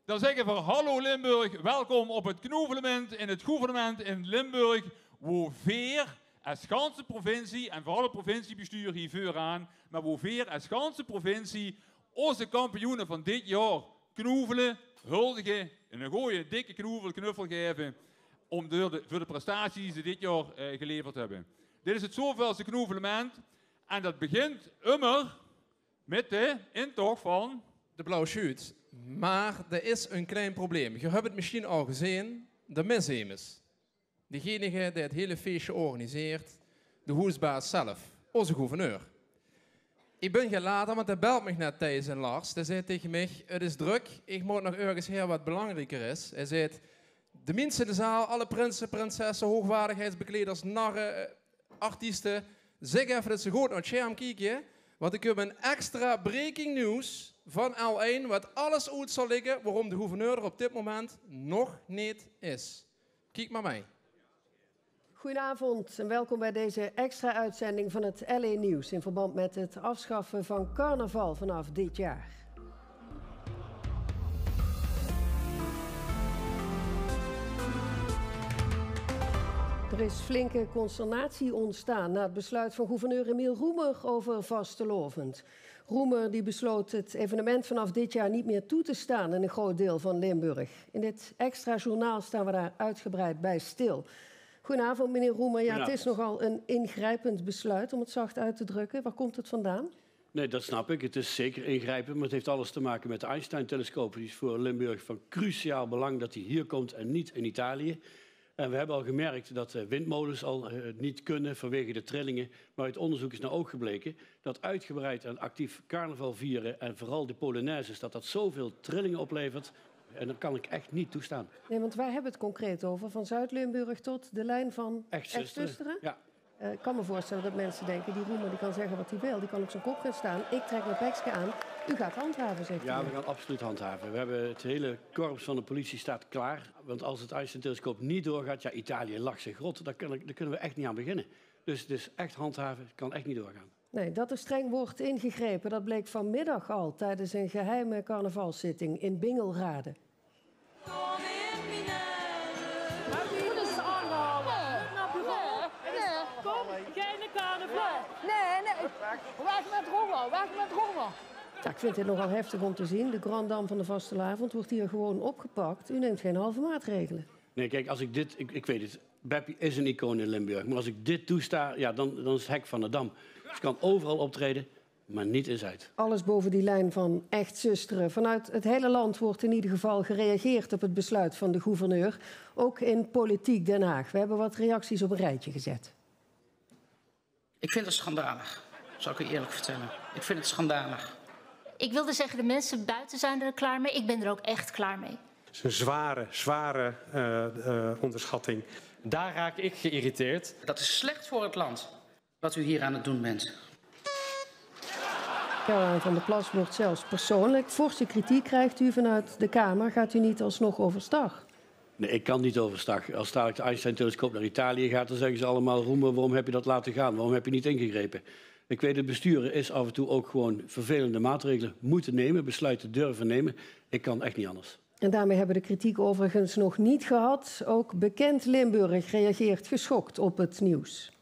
Dan zeggen we hallo Limburg, welkom op het knoevelement in het gouvernement in Limburg, waar Veer als ganse provincie, en vooral het provinciebestuur hier vooraan, maar waar Veer als ganse provincie onze kampioenen van dit jaar knoevelen, huldigen, en een gooie dikke knuffel geven voor de prestaties die ze dit jaar geleverd hebben. Dit is het zoveelste knoevelement en dat begint immer met de intocht van de Blauwe Schuut. Maar er is een klein probleem. Je hebt het misschien al gezien, de mishemes. Diegene die het hele feestje organiseert, de hoesbaas zelf, onze gouverneur. Ik ben gelaten, want hij belt me net Thijs en Lars. Hij zei tegen mij, het is druk, ik moet nog ergens heen wat belangrijker is. Hij zei, de mensen in de zaal, alle prinsen, prinsessen, hoogwaardigheidsbekleders, narren, artiesten, zeg even dat ze goed naar het scherm kijken, want ik heb een extra breaking news van L1, wat alles uit zal liggen waarom de gouverneur er op dit moment nog niet is. Kijk maar mee. Goedenavond en welkom bij deze extra uitzending van het LA Nieuws in verband met het afschaffen van carnaval vanaf dit jaar. Er is flinke consternatie ontstaan na het besluit van gouverneur Emiel Roemer over vastelovend. Roemer die besloot het evenement vanaf dit jaar niet meer toe te staan in een groot deel van Limburg. In dit extra journaal staan we daar uitgebreid bij stil. Goedenavond, meneer Roemer. Ja, het is nogal een ingrijpend besluit, om het zacht uit te drukken. Waar komt het vandaan? Nee, dat snap ik. Het is zeker ingrijpend, maar het heeft alles te maken met de Einstein-telescoop. Die is voor Limburg van cruciaal belang dat die hier komt en niet in Italië. En we hebben al gemerkt dat windmolens al niet kunnen vanwege de trillingen. Maar uit onderzoek is nou ook gebleken dat uitgebreid en actief carnaval vieren en vooral de Polonaises, dat zoveel trillingen oplevert. En dat kan ik echt niet toestaan. Nee, want wij hebben het concreet over van Zuid-Limburg tot de lijn van Echt-Zusteren. Ja. Ik kan me voorstellen dat mensen denken, die Roemer die kan zeggen wat hij wil. Die kan op zijn kop gaan staan. Ik trek mijn pekje aan. U gaat handhaven, zegt u. Ja, we gaan absoluut handhaven. We hebben het hele korps van de politie staat klaar. Want als het Einstein-telescoop niet doorgaat, ja, Italië lacht zich rot. Daar kunnen we echt niet aan beginnen. Dus echt handhaven, het kan echt niet doorgaan. Nee, dat er streng wordt ingegrepen, dat bleek vanmiddag al tijdens een geheime carnavalszitting in Bingelrade. Ja, ik vind dit nogal heftig om te zien. De Grand Dame van de Vastelavond wordt hier gewoon opgepakt. U neemt geen halve maatregelen. Nee, kijk, als ik dit... Ik weet het, Beppie is een icoon in Limburg. Maar als ik dit toesta, ja, dan is het hek van de Dam. Ze kan overal optreden, maar niet in Zuid. Alles boven die lijn van Echt-Zusteren. Vanuit het hele land wordt in ieder geval gereageerd op het besluit van de gouverneur. Ook in politiek Den Haag. We hebben wat reacties op een rijtje gezet. Ik vind het schandalig, zal ik u eerlijk vertellen. Ik vind het schandalig. Ik wilde zeggen, de mensen buiten zijn er klaar mee. Ik ben er ook echt klaar mee. Het is een zware onderschatting. Daar raak ik geïrriteerd. Dat is slecht voor het land, wat u hier aan het doen bent. Caroline van der Plas wordt zelfs persoonlijk. Forse kritiek krijgt u vanuit de Kamer. Gaat u niet alsnog overstag? Nee, ik kan niet overstag. Als dadelijk de Einstein-telescoop naar Italië gaat, dan zeggen ze allemaal, Roemer, waarom heb je dat laten gaan? Waarom heb je niet ingegrepen? Ik weet, het besturen is af en toe ook gewoon vervelende maatregelen moeten nemen, besluiten durven nemen. Ik kan echt niet anders. En daarmee hebben we de kritiek overigens nog niet gehad. Ook bekend Limburg reageert geschokt op het nieuws.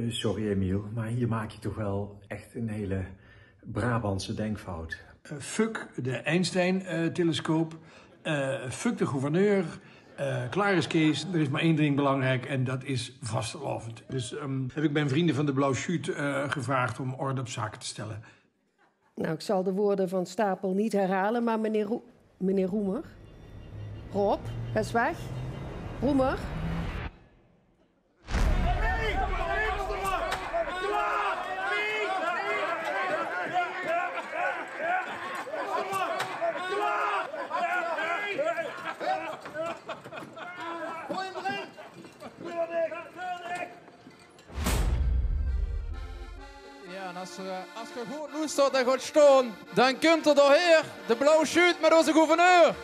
Sorry Emiel, maar hier maak je toch wel echt een hele Brabantse denkfout. Fuck de Einstein-telescoop, fuck de gouverneur, klaar is Kees, er is maar één ding belangrijk en dat is vastelovend. Dus heb ik mijn vrienden van de Blauwe Schuut gevraagd om orde op zaken te stellen. Nou, ik zal de woorden van Stapel niet herhalen, maar meneer Roemer? Rob, ga eens weg. Roemer? Ja, en als je goed luistert en gaat staan, dan komt er doorheen de Blauwe Schuut met onze gouverneur.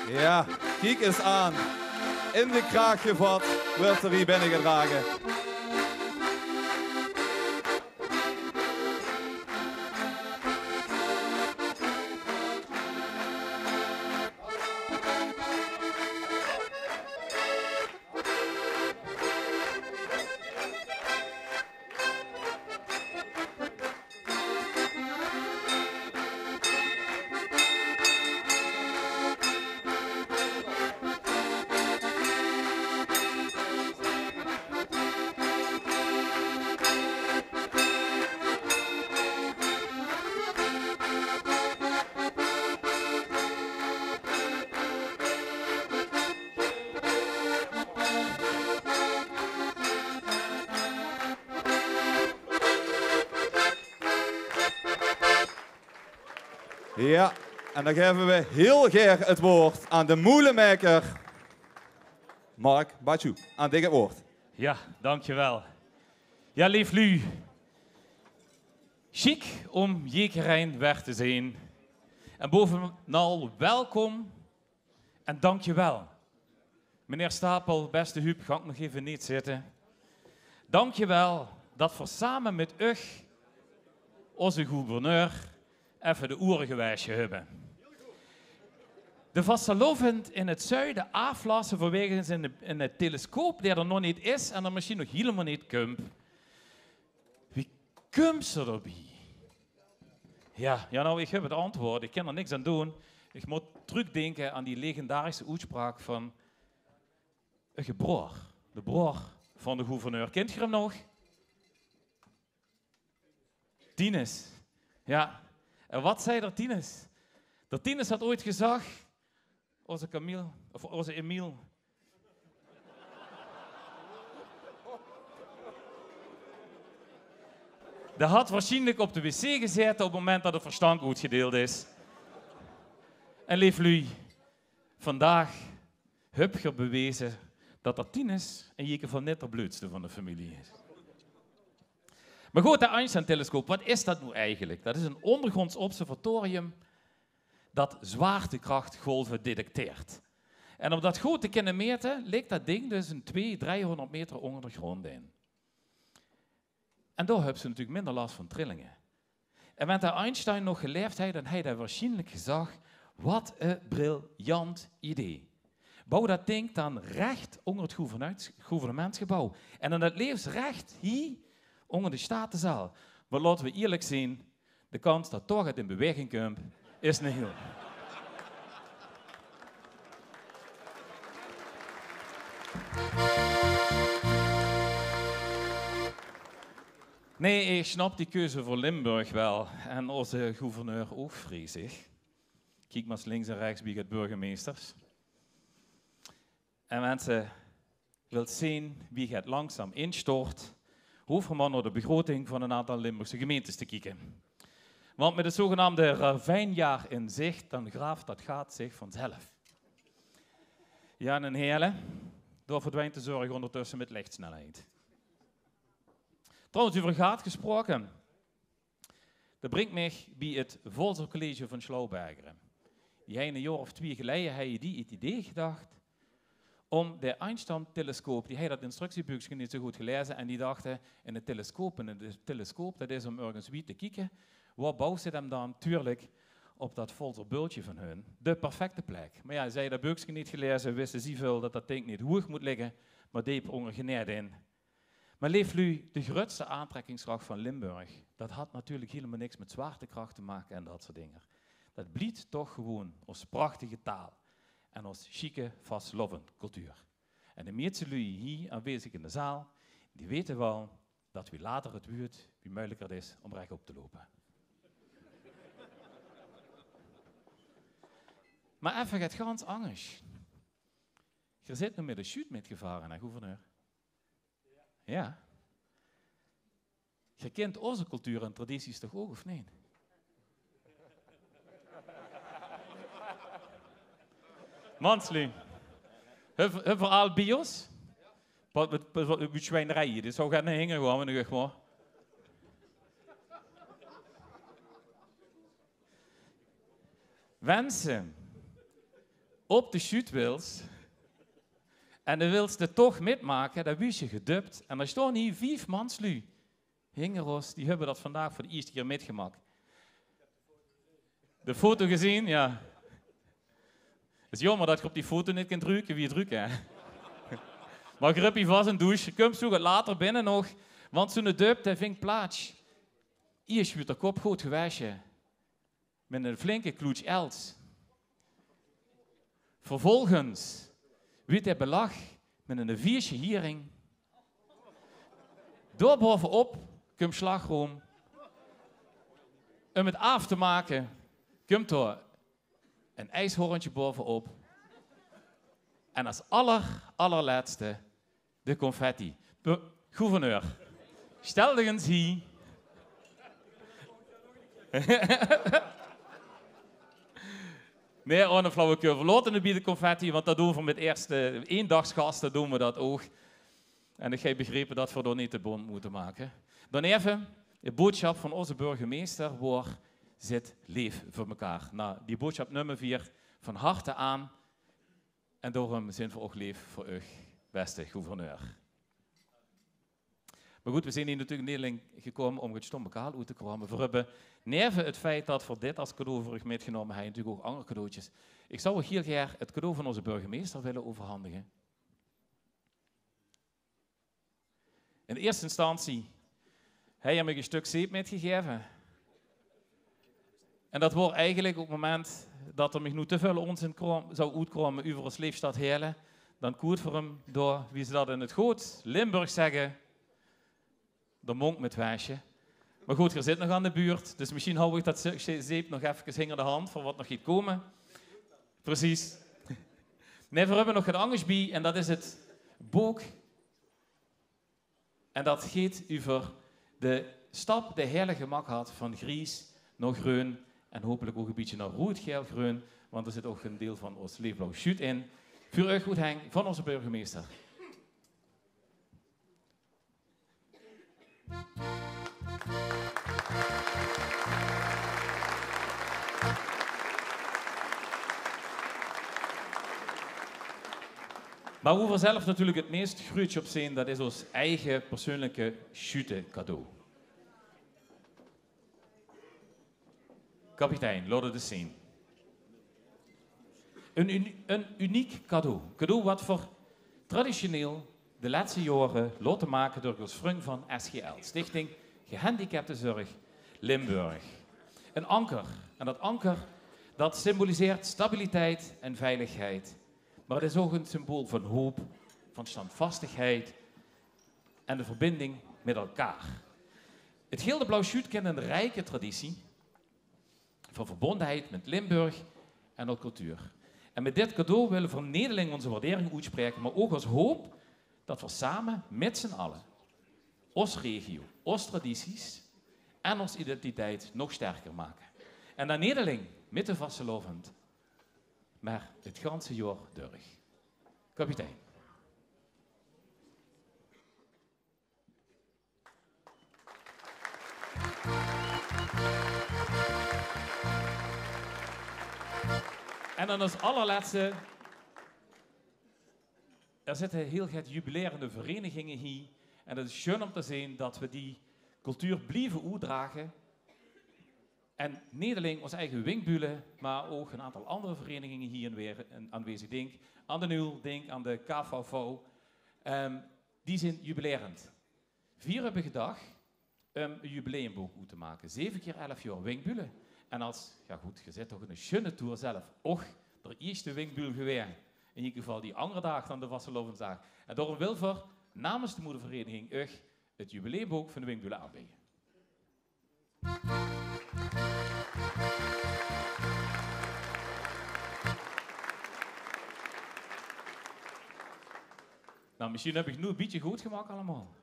Ja, kijk eens aan. in de kraag gevat, wordt er hier binnengedragen. Ja, en dan geven we heel graag het woord aan de moelenmaker, Mark Bachou. Aan dit het woord. Ja, dankjewel. Ja, lief Lu. Chic om Jekerijn weg te zijn. En bovenal welkom en dankjewel. Meneer Stapel, beste Huub, ga ik nog even niet zitten. Dankjewel dat we samen met u, onze gouverneur, even de oren gewijsd hebben. De vastelovend in het zuiden aflassen vanwege in het telescoop die er nog niet is en er misschien nog helemaal niet komt. Wie komt ze erbij? Ja, nou, ik heb het antwoord. Ik kan er niks aan doen. Ik moet terugdenken aan die legendarische uitspraak van een broer. De broer van de gouverneur. Kent je hem nog? Tinus. Ja. En wat zei er Tinus? De Tinus had ooit gezegd, onze Emiel. Die had waarschijnlijk op de wc gezeten op het moment dat het verstand uitgedeeld is. En lief Lui, vandaag heb je bewezen dat er Tinus en Jeke van Nitterbloedste van de familie is. Maar goed, de Einstein-telescoop, wat is dat nu eigenlijk? Dat is een ondergronds observatorium dat zwaartekrachtgolven detecteert. En om dat goed te kunnen meten, ligt dat ding dus een 200-300 meter onder de grond in. En daar hebben ze natuurlijk minder last van trillingen. En met de Einstein nog geleefd had, dan had hij waarschijnlijk gezegd, wat een briljant idee. Bouw dat ding dan recht onder het gouvernementsgebouw. En dan het liefst recht hier onder de Statenzaal. Maar laten we eerlijk zijn, de kans dat toch het in beweging komt, is niet heel. Nee, ik snap die keuze voor Limburg wel. En onze gouverneur ook, vrees ik. Kijk maar eens links en rechts bij het burgemeesters. En mensen wilt zien wie het langzaam instort, hoeven we maar naar de begroting van een aantal Limburgse gemeentes te kijken. Want met het zogenaamde ravijnjaar in zicht, dan graaft dat gaat zich vanzelf. Ja, en heren, door verdwijnt de zorg ondertussen met lichtsnelheid. Trouwens, over gaat gesproken. Dat brengt mij bij het Volkscollege van Schlauberger. Die een jaar of 2 geleden had je die het idee gedacht om de Einstein-telescoop, die had dat instructieboekje niet zo goed gelezen, en die dachten, in het telescoop, dat is om ergens wie te kijken, waar bouwt ze hem dan? Tuurlijk op dat folderbultje van hun. De perfecte plek. Maar ja, zij dat boekje niet gelezen, wisten ze veel dat dat ding niet hoog moet liggen, maar diep ongeneerd in. Maar leef nu, de grootste aantrekkingskracht van Limburg, dat had natuurlijk helemaal niks met zwaartekracht te maken en dat soort dingen. Dat bliet toch gewoon als prachtige taal en als chique, vastlovend cultuur. En de meeste lui hier aanwezig in de zaal, die weten wel dat wie later het weet, wie moeilijker het is om rechtop te lopen. Maar even het gans anders. Je zit nu met de shoot metgevaren, hè, gouverneur? Ja. Je kent onze cultuur en tradities toch ook, of niet? Mansli. Heb je al bios? Met zwijnerijen, dus zo gaat naar hingen gewoon, nu gewoon. Wensen op de shootwils En dan wil ze toch metmaken, dan wist je gedubt. En er staan hier 5 manslu. Hingeros, die hebben dat vandaag voor de eerste keer metgemaakt. De foto gezien, ja. Het is jammer dat je op die foto niet kunt drukken wie het drukt, hè. Maar gruppie vast een douche, kom zo later binnen nog. Want zo'n dubt, hij vindt plaats. Eerst wordt de kop goed gewassen. Met een flinke kloets els. Vervolgens wordt hij belag met een 4 hiering. Door bovenop komt slagroom. Om het af te maken, komt er een ijshoorntje bovenop. En als allerlaatste de confetti. Gouverneur, stel je eens hier. Nee, een flauwekul. We laten het bij de confetti, want dat doen we met eerste eendagsgasten doen we dat ook. En ik heb begrepen dat we dat niet te bond moeten maken. Dan even de boodschap van onze burgemeester, waar zit leef voor elkaar. Nou, die boodschap nummer 4, van harte aan. En daarom zijn we ook leef voor u, beste gouverneur. Maar goed, we zijn hier natuurlijk in Nederland gekomen om het stomme kaal uit te komen. We hebben neven het feit dat we dit als cadeau voor u meegenomen hebben, natuurlijk ook andere cadeautjes. Ik zou ook heel graag het cadeau van onze burgemeester willen overhandigen. In eerste instantie, hij heeft me een stuk zeep metgegeven. En dat wordt eigenlijk op het moment dat er me nu te veel onzin zou uitkomen over ons leefstad Heerlen, dan koert voor hem door, wie ze dat in het goed Limburg zeggen, de monk met wijsje. Maar goed, er zit nog aan de buurt, dus misschien hou ik dat zeep nog even hinger de hand voor wat nog gaat komen. Precies. Nee, we hebben nog het anders bij en dat is het boek. En dat gaat over de stap die Heerlen gemaakt had van gries naar groen en hopelijk ook een beetje naar rood-geel-groen, want er zit ook een deel van ons leefblauw shoot in. Voor u goed hang van onze burgemeester. Maar hoe we zelf natuurlijk het meest grootje op zijn, dat is ons eigen persoonlijke chute cadeau. Kapitein, laat het eens zien. Een uniek cadeau. Cadeau wat voor traditioneel de laatste jaren laten maken door ons vriend van SGL, Stichting Gehandicaptenzorg Limburg. Een anker. En dat anker, dat symboliseert stabiliteit en veiligheid. Maar het is ook een symbool van hoop, van standvastigheid en de verbinding met elkaar. Het Gilde Blauw Schuut kent een rijke traditie van verbondenheid met Limburg en de cultuur. En met dit cadeau willen we voor Nederland onze waardering uitspreken, maar ook als hoop dat we samen met z'n allen onze regio, onze tradities en onze identiteit nog sterker maken. En naar Nederland met de vastelovend, maar het ganse jaar door. Kapitein. En dan als allerlaatste, er zitten heel veel jubilerende verenigingen hier. En het is schön om te zien dat we die cultuur blijven uitdragen. En niet alleen onze eigen Winkbulen, maar ook een aantal andere verenigingen hier weer aanwezig. Denk aan de NUL, denk aan de KVV. Die zijn jubilerend. 4 hebben gedacht een jubileumboek uit te maken. 7 keer 11 jaar Winkbulen. En als, ja goed, je zit toch in een schöne tour zelf. Och, de eerste Winkbul geweest. In ieder geval die andere dag dan de Vastelovensdag. En daarom wil we namens de moedervereniging u het jubileumboek van de Winkbulen aanbieden. Nou, misschien heb ik nu een beetje goed gemaakt allemaal.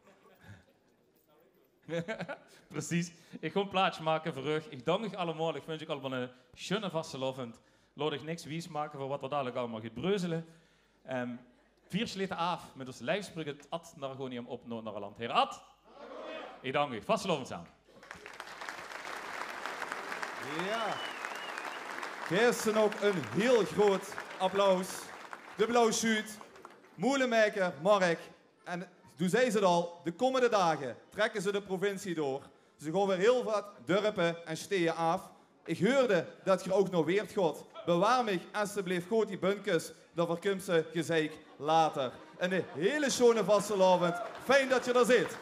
Precies. Ik ga een plaatje maken voor u. Ik dank u allemaal. Ik wens u allemaal een schöne vastelovend. Laat ik niks wies maken voor wat we dadelijk allemaal gaat breuzelen. 4 sleten af met ons lijfsbrug het Ad Nargonium op Noord-Nederland. Heer Ad, ik dank u. Vastelovend samen. Ja. Gisteren ook een heel groot applaus. De Blauw Schuut Molenmaker Mark, en toen zei ze het al, de komende dagen trekken ze de provincie door. Ze gaan weer heel wat dorpen en steden af. Ik hoorde dat je ook nog weert God. Bewaar mij alsjeblieft goed die bunkers, dan voorkomt ze gezeik later. Een hele schone vastelavond. Fijn dat je er zit.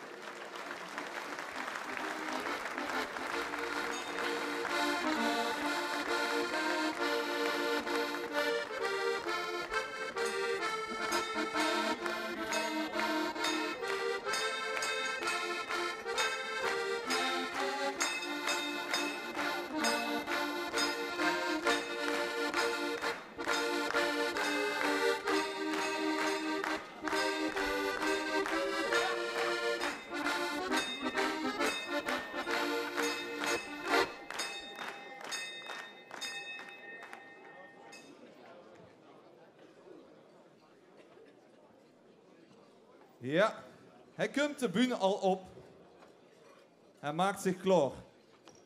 Ja, hij komt de bühne al op. Hij maakt zich klaar.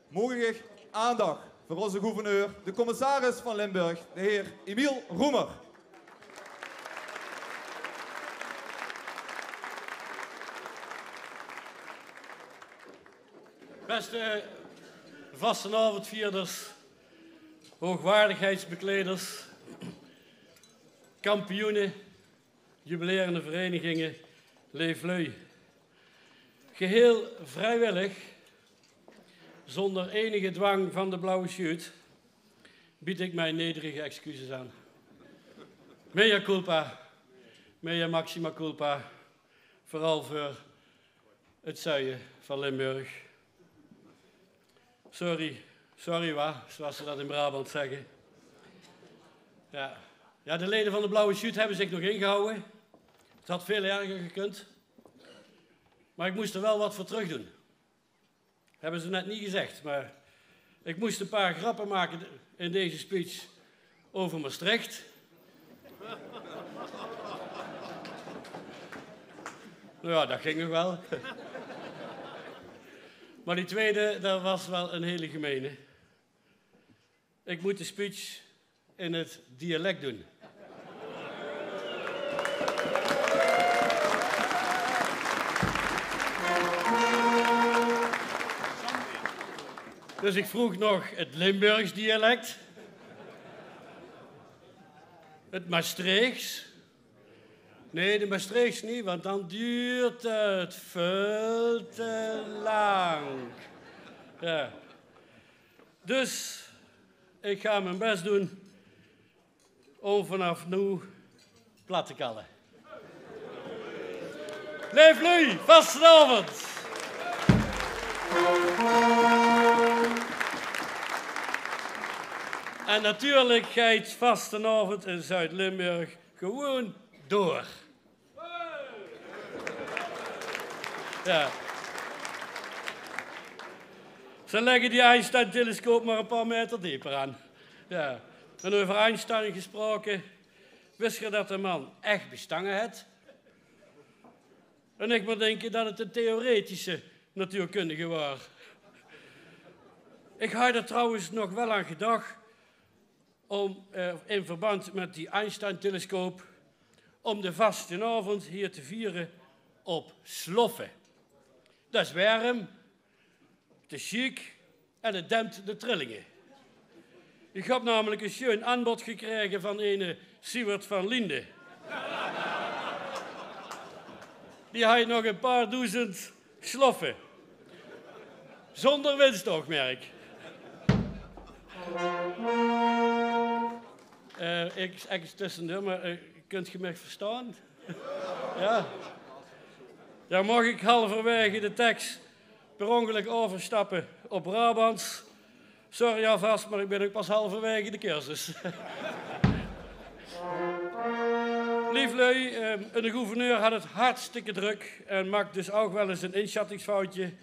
Mogen ik aandacht voor onze gouverneur, de commissaris van Limburg, de heer Emiel Roemer. Beste vastenavondvierders, hoogwaardigheidsbekleders, kampioenen, jubilerende verenigingen, leeflui. Geheel vrijwillig, zonder enige dwang van de blauwe sjoerd, bied ik mijn nederige excuses aan. Mea culpa, mea maxima culpa, vooral voor het zuiden van Limburg. Sorry wa, zoals ze dat in Brabant zeggen. Ja, de leden van de blauwe sjoerd hebben zich nog ingehouden. Het had veel erger gekund. Maar ik moest er wel wat voor terug doen. Hebben ze net niet gezegd, maar ik moest een paar grappen maken in deze speech over Maastricht. Nou ja, dat ging nog wel. Maar die tweede, dat was wel een hele gemene. Ik moet de speech in het dialect doen. Dus ik vroeg nog het Limburgs dialect, het Maastrichts. Nee, de Maastrichts niet, want dan duurt het veel te lang. Ja. Dus ik ga mijn best doen om vanaf nu plat te kallen. Leef nu, vastenavond! En natuurlijk gaat vastenavond in Zuid-Limburg gewoon door. Ja. Ze leggen die Einstein-telescoop maar een paar meter dieper aan. Ja. En over Einstein gesproken, wist je dat de man echt bestangen had? En ik moet denken dat het een theoretische natuurkundige was. Ik had er trouwens nog wel aan gedacht om in verband met die Einstein-telescoop om de vastenavond hier te vieren op sloffen. Dat is warm, het is chic en het dempt de trillingen. Ik heb namelijk een schoon aanbod gekregen van een Siewert van Linde. Die had nog een paar duizend sloffen. Zonder winstoogmerk. Ik zeg het tussendoor, maar kunt je me verstaan? Ja. Dan mag ik halverwege de tekst per ongeluk overstappen op Brabants. Sorry alvast, maar ik ben ook pas halverwege de cursus. Lieflui, de gouverneur had het hartstikke druk en maakt dus ook wel eens een inschattingsfoutje.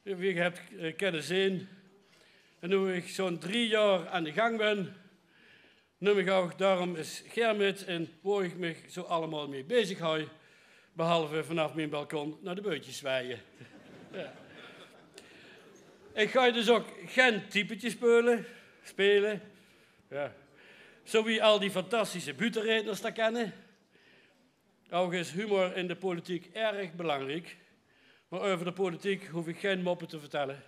Wie je hebt kunnen zien. En nu ik zo'n 3 jaar aan de gang ben, noem ik ook daarom eens Germit en waar ik me zo allemaal mee bezig hou. Behalve vanaf mijn balkon naar de beutjes zwaaien. Ja. Ik ga dus ook geen typetjes spelen. Ja. Zo wie al die fantastische butenredners daar kennen. Ook is humor in de politiek erg belangrijk. Maar over de politiek hoef ik geen moppen te vertellen.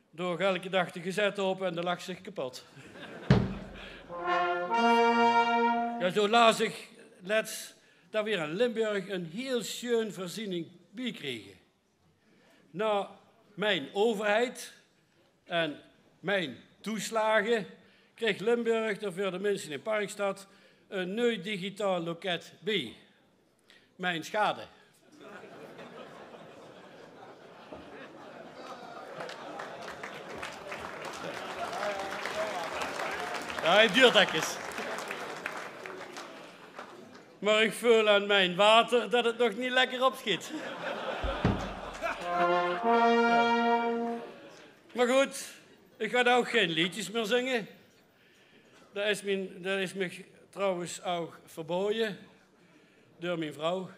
Door elke dag de gezet open en de lach zich kapot. Ja, zo las ik let's dat we in Limburg een heel schön voorziening bijkregen. Na mijn overheid en mijn toeslagen kreeg Limburg er voor de mensen in Parkstad een nieuw digitaal loket bij. Mijn schade. Ja, hij duurt even. Maar ik voel aan mijn water dat het nog niet lekker opschiet. Maar goed, ik ga ook geen liedjes meer zingen. Dat is me trouwens ook verboden door mijn vrouw.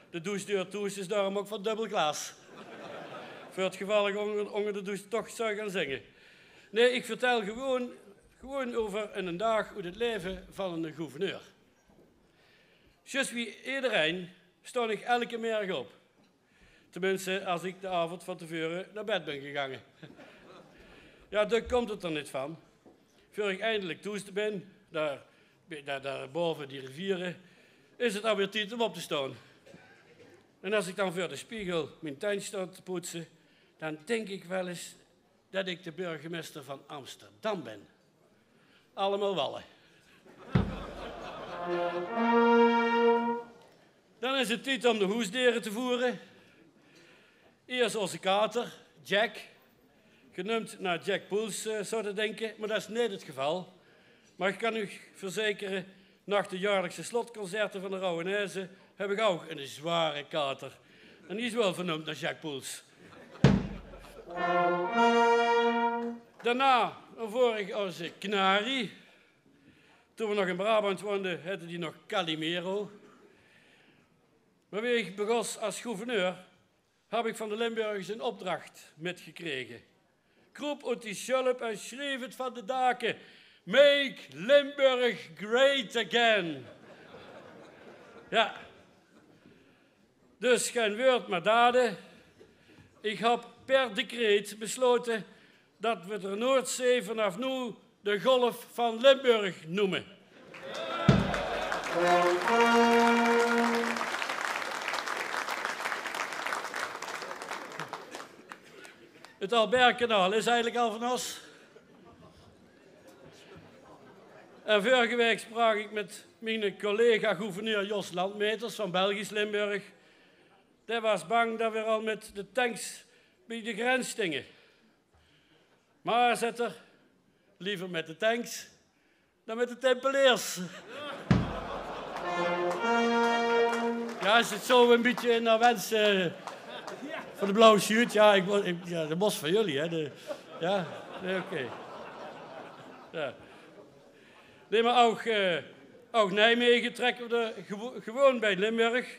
De douchedeur toes is daarom ook van dubbel glas. Voor het geval ik onder de douche toch zou gaan zingen. Nee, ik vertel gewoon over een dag hoe het leven van een gouverneur. Zoals wie iedereen stond ik elke middag op. Tenminste, als ik de avond van tevoren naar bed ben gegaan. Ja, daar komt het er niet van. Voor ik eindelijk toest ben, daar boven die rivieren, is het alweer tijd om op te staan. En als ik dan voor de spiegel mijn tuin sta te poetsen, dan denk ik wel eens dat ik de burgemeester van Amsterdam ben. Allemaal wallen. Dan is het tijd om de hoesdieren te voeren. Eerst onze kater, Jack. Genoemd naar Jack Poels, zou je denken, maar dat is niet het geval. Maar ik kan u verzekeren, na de jaarlijkse slotconcerten van de Rauwenezen heb ik ook een zware kater. En die is wel vernoemd naar Jack Poels. Daarna voor ik onze Knari. Toen we nog in Brabant woonden, heette die nog Calimero. Maar wie ik begon als gouverneur, heb ik van de Limburgers een opdracht metgekregen. Kroep uit die schulp en schreef het van de daken. Make Limburg great again. Ja. Dus geen woord maar daden. Ik heb per decreet besloten dat we de Noordzee vanaf nu de Golf van Limburg noemen. Het Albertkanaal is eigenlijk al van ons. En vorige week sprak ik met mijn collega gouverneur Jos Landmeters van Belgisch Limburg. Die was bang dat we al met de tanks bij de grens stingen. Maar zet er liever met de tanks dan met de tempeliers. Ja, is het zo een beetje naar wens voor de blauwe shirt? Ja, ja, de bos van jullie, hè? Ja, nee, oké. Ja. Nee, maar ook Nijmegen trekken we er gewoon bij Limburg.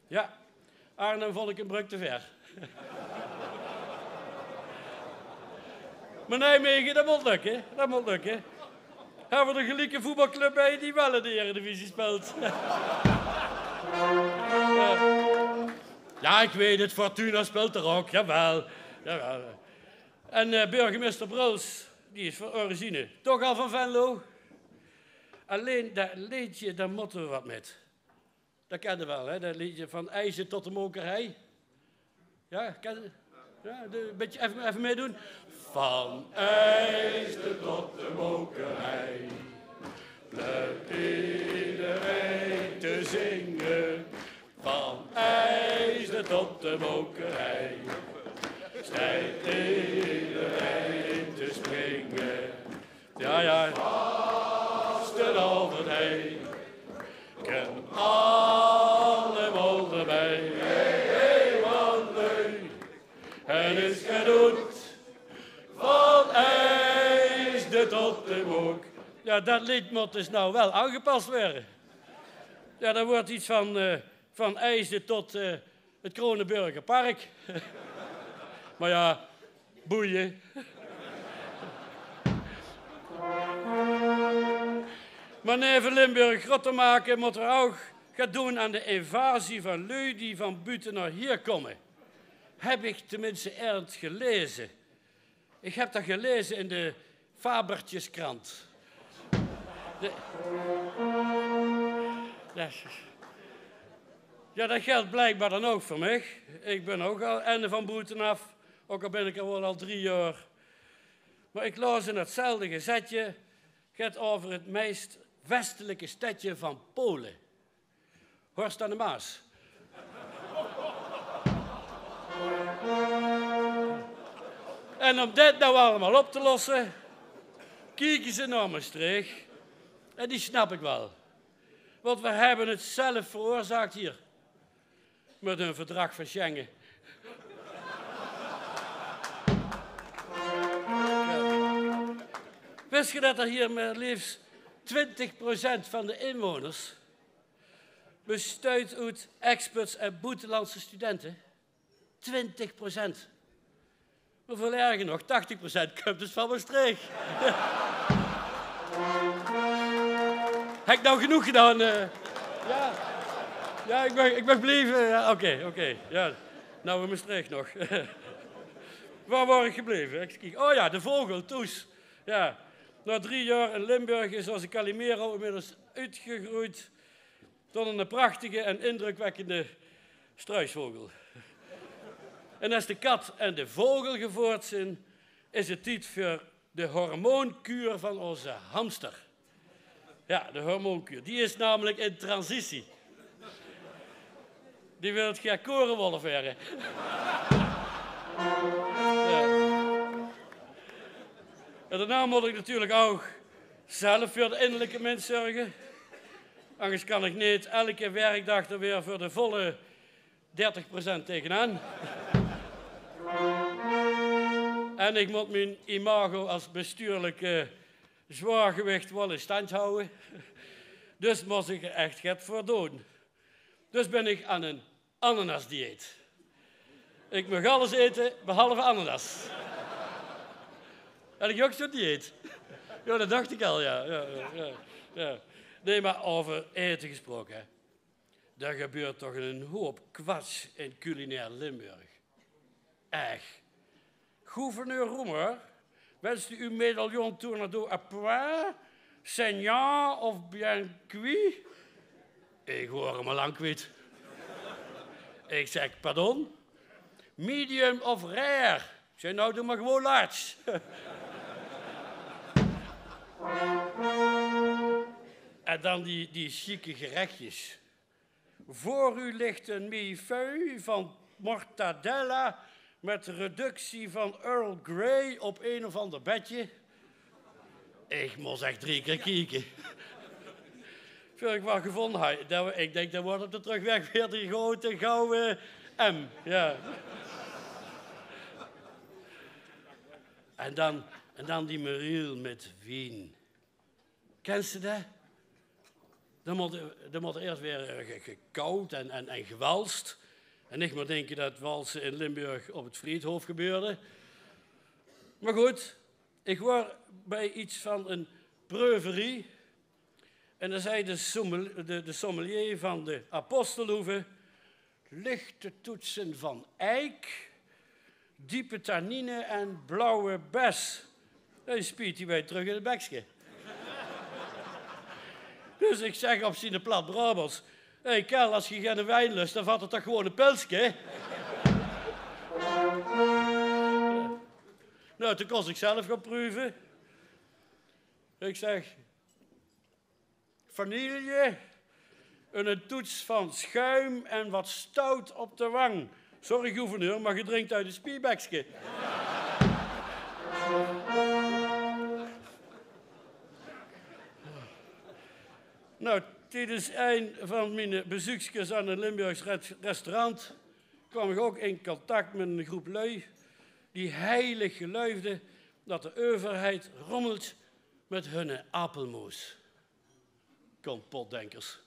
Ja, Arnhem vond ik een brug te ver. Maar Nijmegen, dat moet lukken. Dat moet lukken. Hebben we een gelijke voetbalclub bij die wel in de Eredivisie speelt. Ja, ik weet het, Fortuna speelt er ook, jawel. Jawel. En burgemeester Bruls, die is van origine toch al van Venlo. Alleen dat liedje, daar moeten we wat met. Dat ken je wel, hè? Dat liedje van IJzer tot de mokerij. Ja, ken je? Ja, een beetje even meedoen. Van IJzer tot de mokerij, blijft iedereen te zingen. Van IJzer tot de mokerij, stijgt iedereen te springen. Ja, ja. Vasten over het heen, ken allemaal erbij. Hey, wat leuk, het is genoeg. Van IJzer tot de moek. Ja, dat lied moet dus nou wel aangepast worden. Ja, dat wordt iets van IJzer tot het Kronenburgerpark. Maar ja, boeien. Maar nee, van Limburg groter maken moet er ook gaan doen aan de invasie van lui die van buiten naar hier komen. Heb ik tenminste ergens gelezen. Ik heb dat gelezen in de Fabertjeskrant. Ja, dat geldt blijkbaar dan ook voor mij. Ik ben ook al einde van buitenaf, ook al ben ik er wel al 3 jaar. Maar ik las in hetzelfde gezetje, gaat over het meest westelijke stadje van Polen. Horst aan de Maas. En om dit nou allemaal op te lossen, kijken ze naar Maastricht. En die snap ik wel. Want we hebben het zelf veroorzaakt hier. Met een verdrag van Schengen. Ja. Wist je dat er hier maar liefst 20% van de inwoners bestaat uit experts en buitenlandse studenten? 20%. Maar veel erger nog, 80% komt dus van Maastricht. Heb ik nou genoeg gedaan? Ja, ik ben blijven. Ja, Oké. Ja. Nou, in Maastricht nog. Waar was ik gebleven? Oh ja, de vogel, Toes. Ja. Na 3 jaar in Limburg is onze Calimero inmiddels uitgegroeid tot een prachtige en indrukwekkende struisvogel. En als de kat en de vogel gevoerd zijn, is het tijd voor de hormoonkuur van onze hamster. Ja, de hormoonkuur. Die is namelijk in transitie. Die wil het geen korenwolf werden. Ja. En daarna moet ik natuurlijk ook zelf voor de innerlijke mens zorgen. Anders kan ik niet elke werkdag er weer voor de volle 30% tegenaan. En ik moet mijn imago als bestuurlijk zwaargewicht wel in stand houden. Dus moet ik er echt het voor doen. Dus ben ik aan een ananasdieet. Ik mag alles eten, behalve ananas. En ik ook zo'n dieet. Ja, dat dacht ik al, ja. Nee, maar over eten gesproken. Hè. Er gebeurt toch een hoop kwats in culinair Limburg. Echt. Gouverneur Roemer, wenst u uw medaillon tournedo à point, saignant of bien cuit? Ik hoor hem al lang kwijt. Ik zeg, pardon? Medium of rare? Ik zeg, nou, doe maar gewoon large. En dan die chique gerechtjes. Voor u ligt een millefeuille van mortadella met reductie van Earl Grey op een of ander bedje. Ik moest echt 3 keer kijken. Voor ik wat gevonden had. Ik denk, dat wordt op de terugweg weer die grote gouden M. Ja. En dan die Meril met wien. Ken je dat? Dan moet er eerst weer gekoud en gewalst. En niet maar denken dat walsen in Limburg op het Friedhof gebeurde. Maar goed, ik was bij iets van een preuverie. En dan zei de sommelier van de Apostelhoeve: lichte toetsen van eik, diepe tannine en blauwe bes. Dan spiet hij mij terug in het bekje. Dus ik zeg op zijn plat Brabants: hé, Kel, als je geen wijn lust, dan vat het toch gewoon een pilsje. Nou, toen kon ik zelf gaan proeven. Ik zeg: vanille, een toets van schuim en wat stout op de wang. Sorry, gouverneur, maar je drinkt uit een spierbekje. Nou, tijdens een van mijn bezoekjes aan een Limburgs restaurant kwam ik ook in contact met een groep lui die heilig geloofde dat de overheid rommelt met hun appelmoes. Kompotdenkers.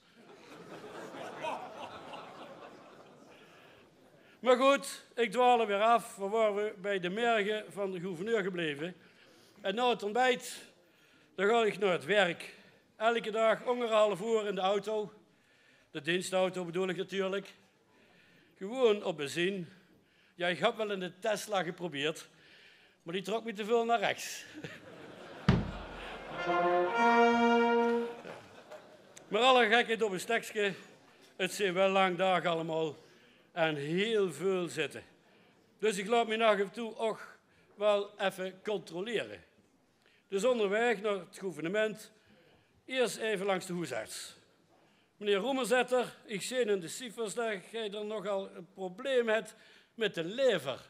Maar goed, ik dwaal er weer af. We waren bij de mergen van de gouverneur gebleven. En na het ontbijt, dan ga ik naar het werk. Elke dag anderhalf uur in de auto. De dienstauto bedoel ik natuurlijk. Gewoon op benzine. Ja, ik heb wel in de Tesla geprobeerd, maar die trok me te veel naar rechts. Maar alle gekheid op een stekje, het zijn wel lang dagen allemaal en heel veel zitten. Dus ik laat me nog af en toe ook wel even controleren. Dus onderweg naar het gouvernement, eerst even langs de huisarts. Meneer Roemerzetter, ik zie in de cijfers dat jij er nogal een probleem hebt met de lever.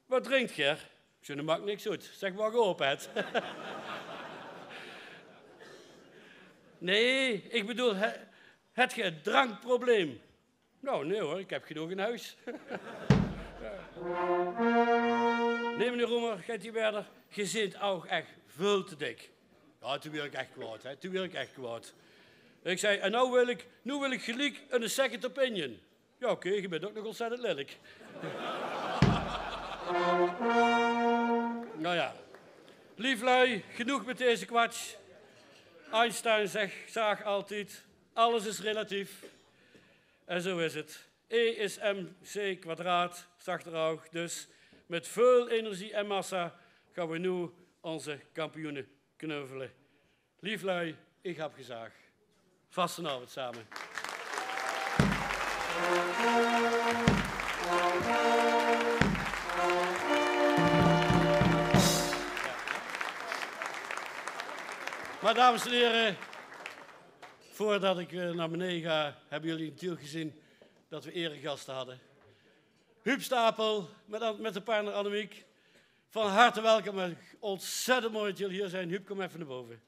Wat drinkt je? Ik zeg, dat maakt niks uit. Zeg maar open het. Nee, ik bedoel, heb je een drankprobleem? Nou, nee hoor, ik heb genoeg in huis. Nee, meneer Roemer, gaat u verder? Je zit ook echt veel te dik. Ja, toen werd ik echt kwaad, hè. Toen werd ik echt kwaad. Ik zei, en nou wil ik gelijk een second opinion. Ja, oké, je bent ook nog ontzettend lelijk. Nou ja, lieflui, genoeg met deze kwats. Einstein zag altijd, alles is relatief. En zo is het. E is mc kwadraat, zag er ook. Dus met veel energie en massa gaan we nu onze kampioenen kneuvelen. Lieflui, ik heb gezaag. Vastenavond samen. Maar dames en heren, voordat ik naar beneden ga, hebben jullie natuurlijk gezien dat we eregasten hadden. Huub Stapel met de partner Annemiek. Van harte welkom. Ontzettend mooi dat jullie hier zijn. Huub, kom even naar boven.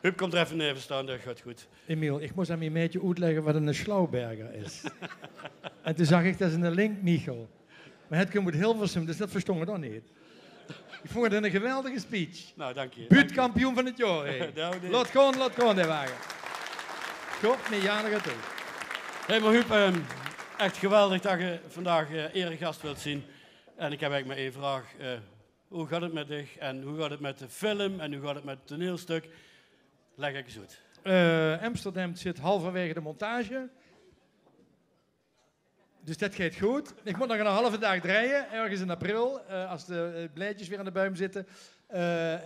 Huub, komt er even neer staan, dat gaat goed. Emiel, ik moest aan mijn meidje uitleggen wat een Schlauberger is. En toen zag ik dat is een Linkmichel. Maar het komt uit Hilversum, dus dat verstond ik dan niet. Ik vond het een geweldige speech. Nou, dank je. Buurtkampioen van het jaar. Hey. Nou, Laat gaan, die wagen. Goed, met Janne toe. Hé, maar Huub, echt geweldig dat je vandaag eregast wilt zien. En ik heb eigenlijk maar één vraag. Hoe gaat het met dich? En hoe gaat het met de film? En hoe gaat het met het toneelstuk? Leg ik eens uit. Amsterdam zit halverwege de montage. Dus dat gaat goed. Ik moet nog een halve dag draaien, ergens in april, als de blaadjes weer aan de buim zitten.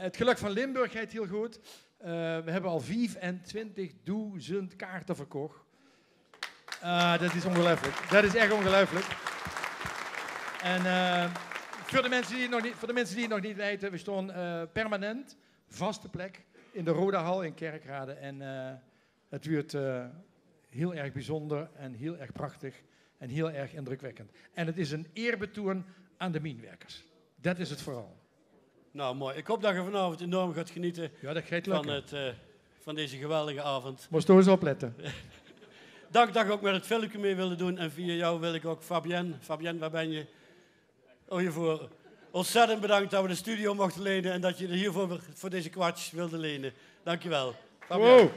Het Geluk van Limburg gaat heel goed. We hebben al 25.000 kaarten verkocht. Dat is ongelooflijk. Dat is echt ongelooflijk. En voor de mensen die het nog niet weten, we staan permanent, vaste plek, in de Rodahal in Kerkrade. En het wordt heel erg bijzonder en heel erg prachtig en heel erg indrukwekkend. En het is een eerbetoon aan de mijnwerkers. Dat is het vooral. Nou, mooi. Ik hoop dat je vanavond enorm gaat genieten van deze geweldige avond. Moest je eens opletten. Dank dat je ook met het filmpje mee wilde doen. En via jou wil ik ook Fabienne. Fabienne, waar ben je? Oh, hiervoor. Ontzettend bedankt dat we de studio mochten lenen en dat je er hiervoor voor deze kwats wilde lenen. Dank je wel. Fabienne. Wow.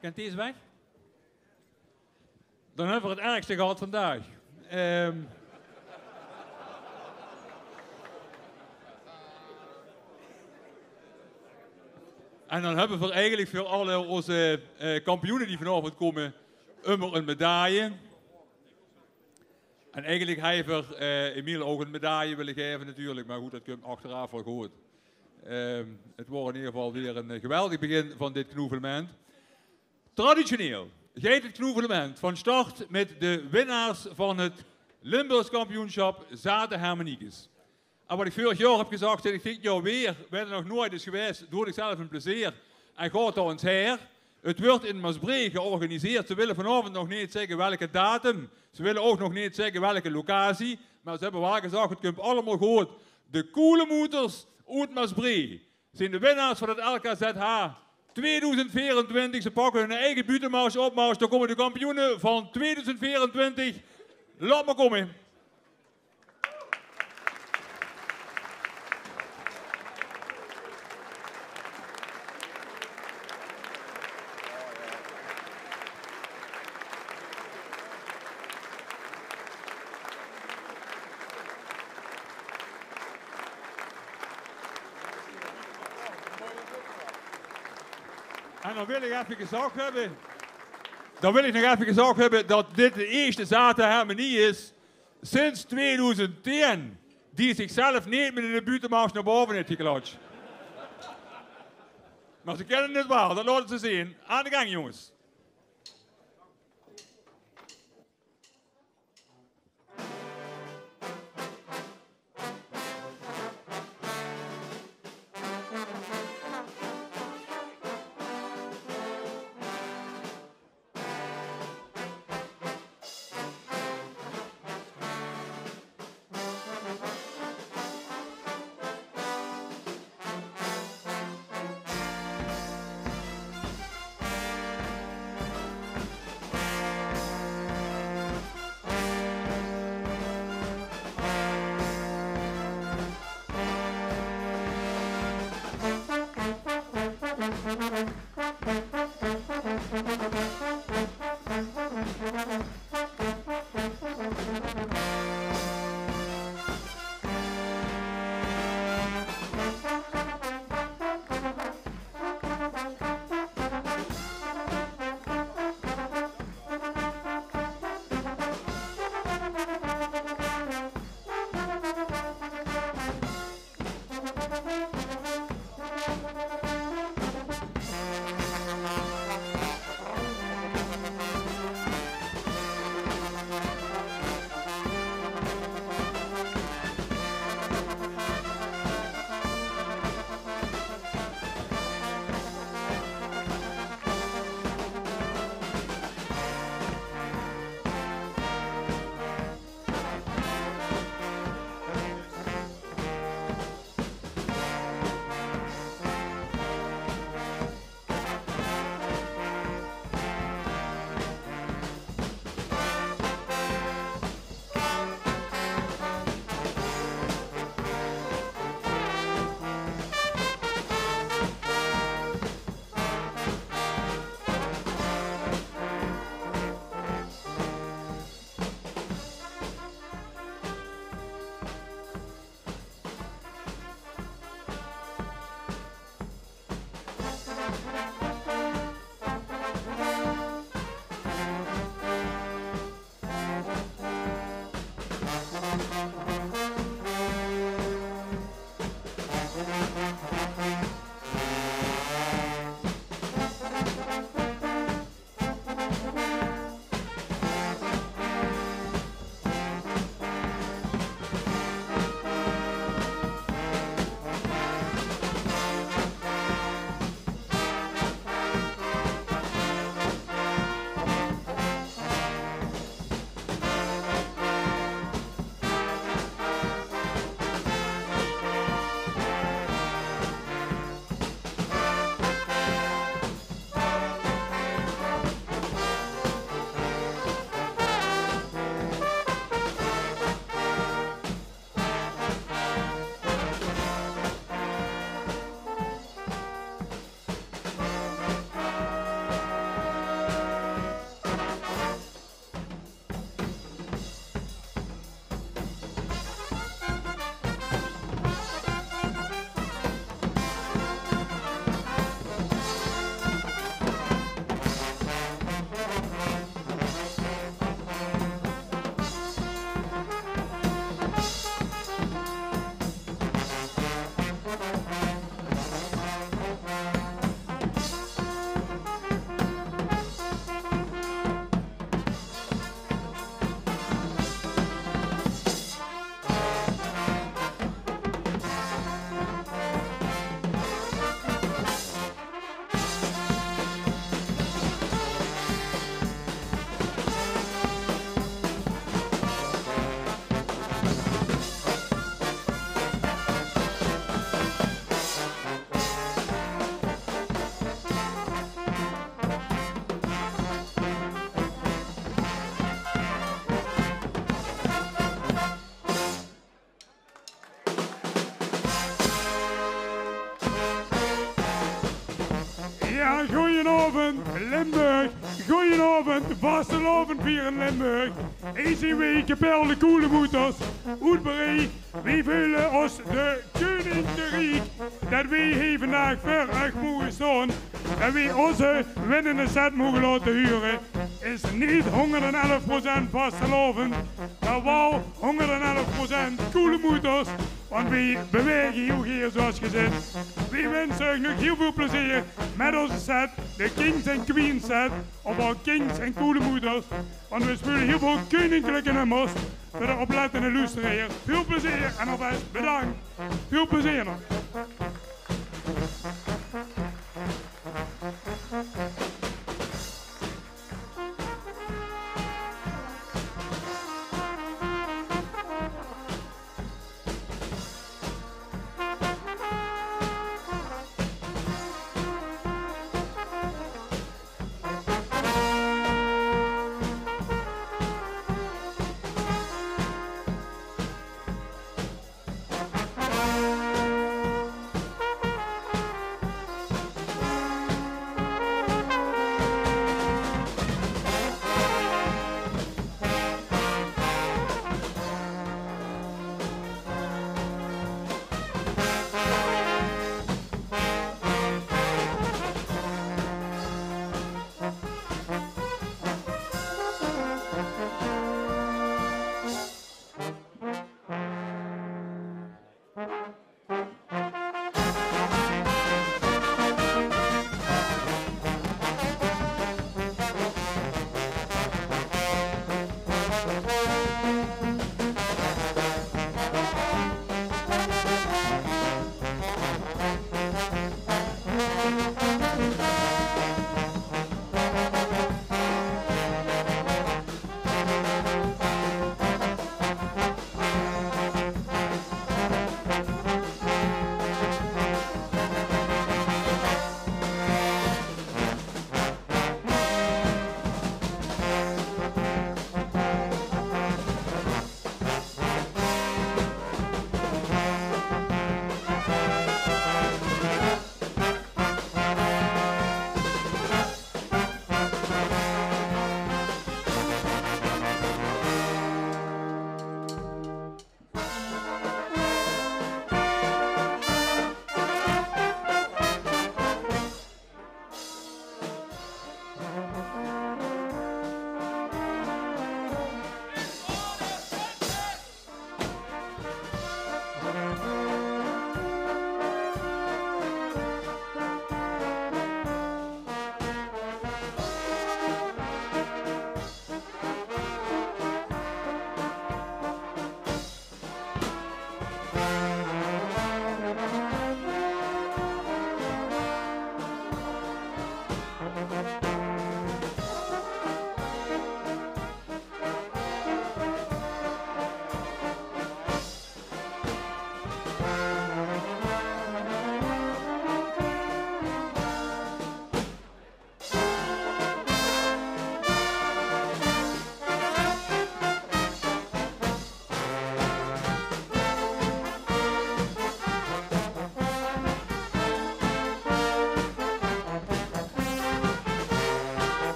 Kent deze weg? Dan hebben we het ergste gehad vandaag. En dan hebben we eigenlijk voor alle onze kampioenen die vanavond komen, een medaille. En eigenlijk hebben we Emiel ook een medaille willen geven natuurlijk, maar goed, dat komt achteraf wel goed. Het wordt in ieder geval weer een geweldig begin van dit knoevelement. Traditioneel gaat het knoevelement van start met de winnaars van het Limburgs kampioenschap Zaten Hermaniekes. En wat ik vorig jaar heb gezegd, dat ik dit jaar weer er nog nooit is geweest, doe ik zelf een plezier en gaat daar ons her. Het wordt in Maasbree georganiseerd. Ze willen vanavond nog niet zeggen welke datum, ze willen ook nog niet zeggen welke locatie, maar ze hebben wel gezegd, het komt allemaal goed. De Koelemoeters uit Maasbree zijn de winnaars van het LKZH 2024. Ze pakken hun eigen buitenmars opmars. Dan komen de kampioenen van 2024. Laat maar komen. dan wil ik even gezegd hebben. Dan wil ik nog even gezegd hebben dat dit de eerste zaterdag is sinds 2010 die zichzelf niet meer in de buitenmars naar boven heeft geklatscht. Maar ze kennen het wel, dat laten ze zien. Aan de gang, jongens. vastelovend hier in Limburg. Eens in week gebelde koelemoeters. Uitbereid, wij voelen ons de koning de Riek. Dat wij hier vandaag ver erg mogen staan. En wij onze winnende set mogen laten huren. Is niet 111% vastelovend, maar wel 111% koelemoeters. Want wij bewegen heel hier zoals gezegd. Wij wensen u nog heel veel plezier met onze set, de Kings en Queens set, of al Kings en koelemoeders. Want we spelen heel veel koninklijke nummers voor de oplettende luisteraars. Veel plezier en alvast bedankt. Veel plezier nog.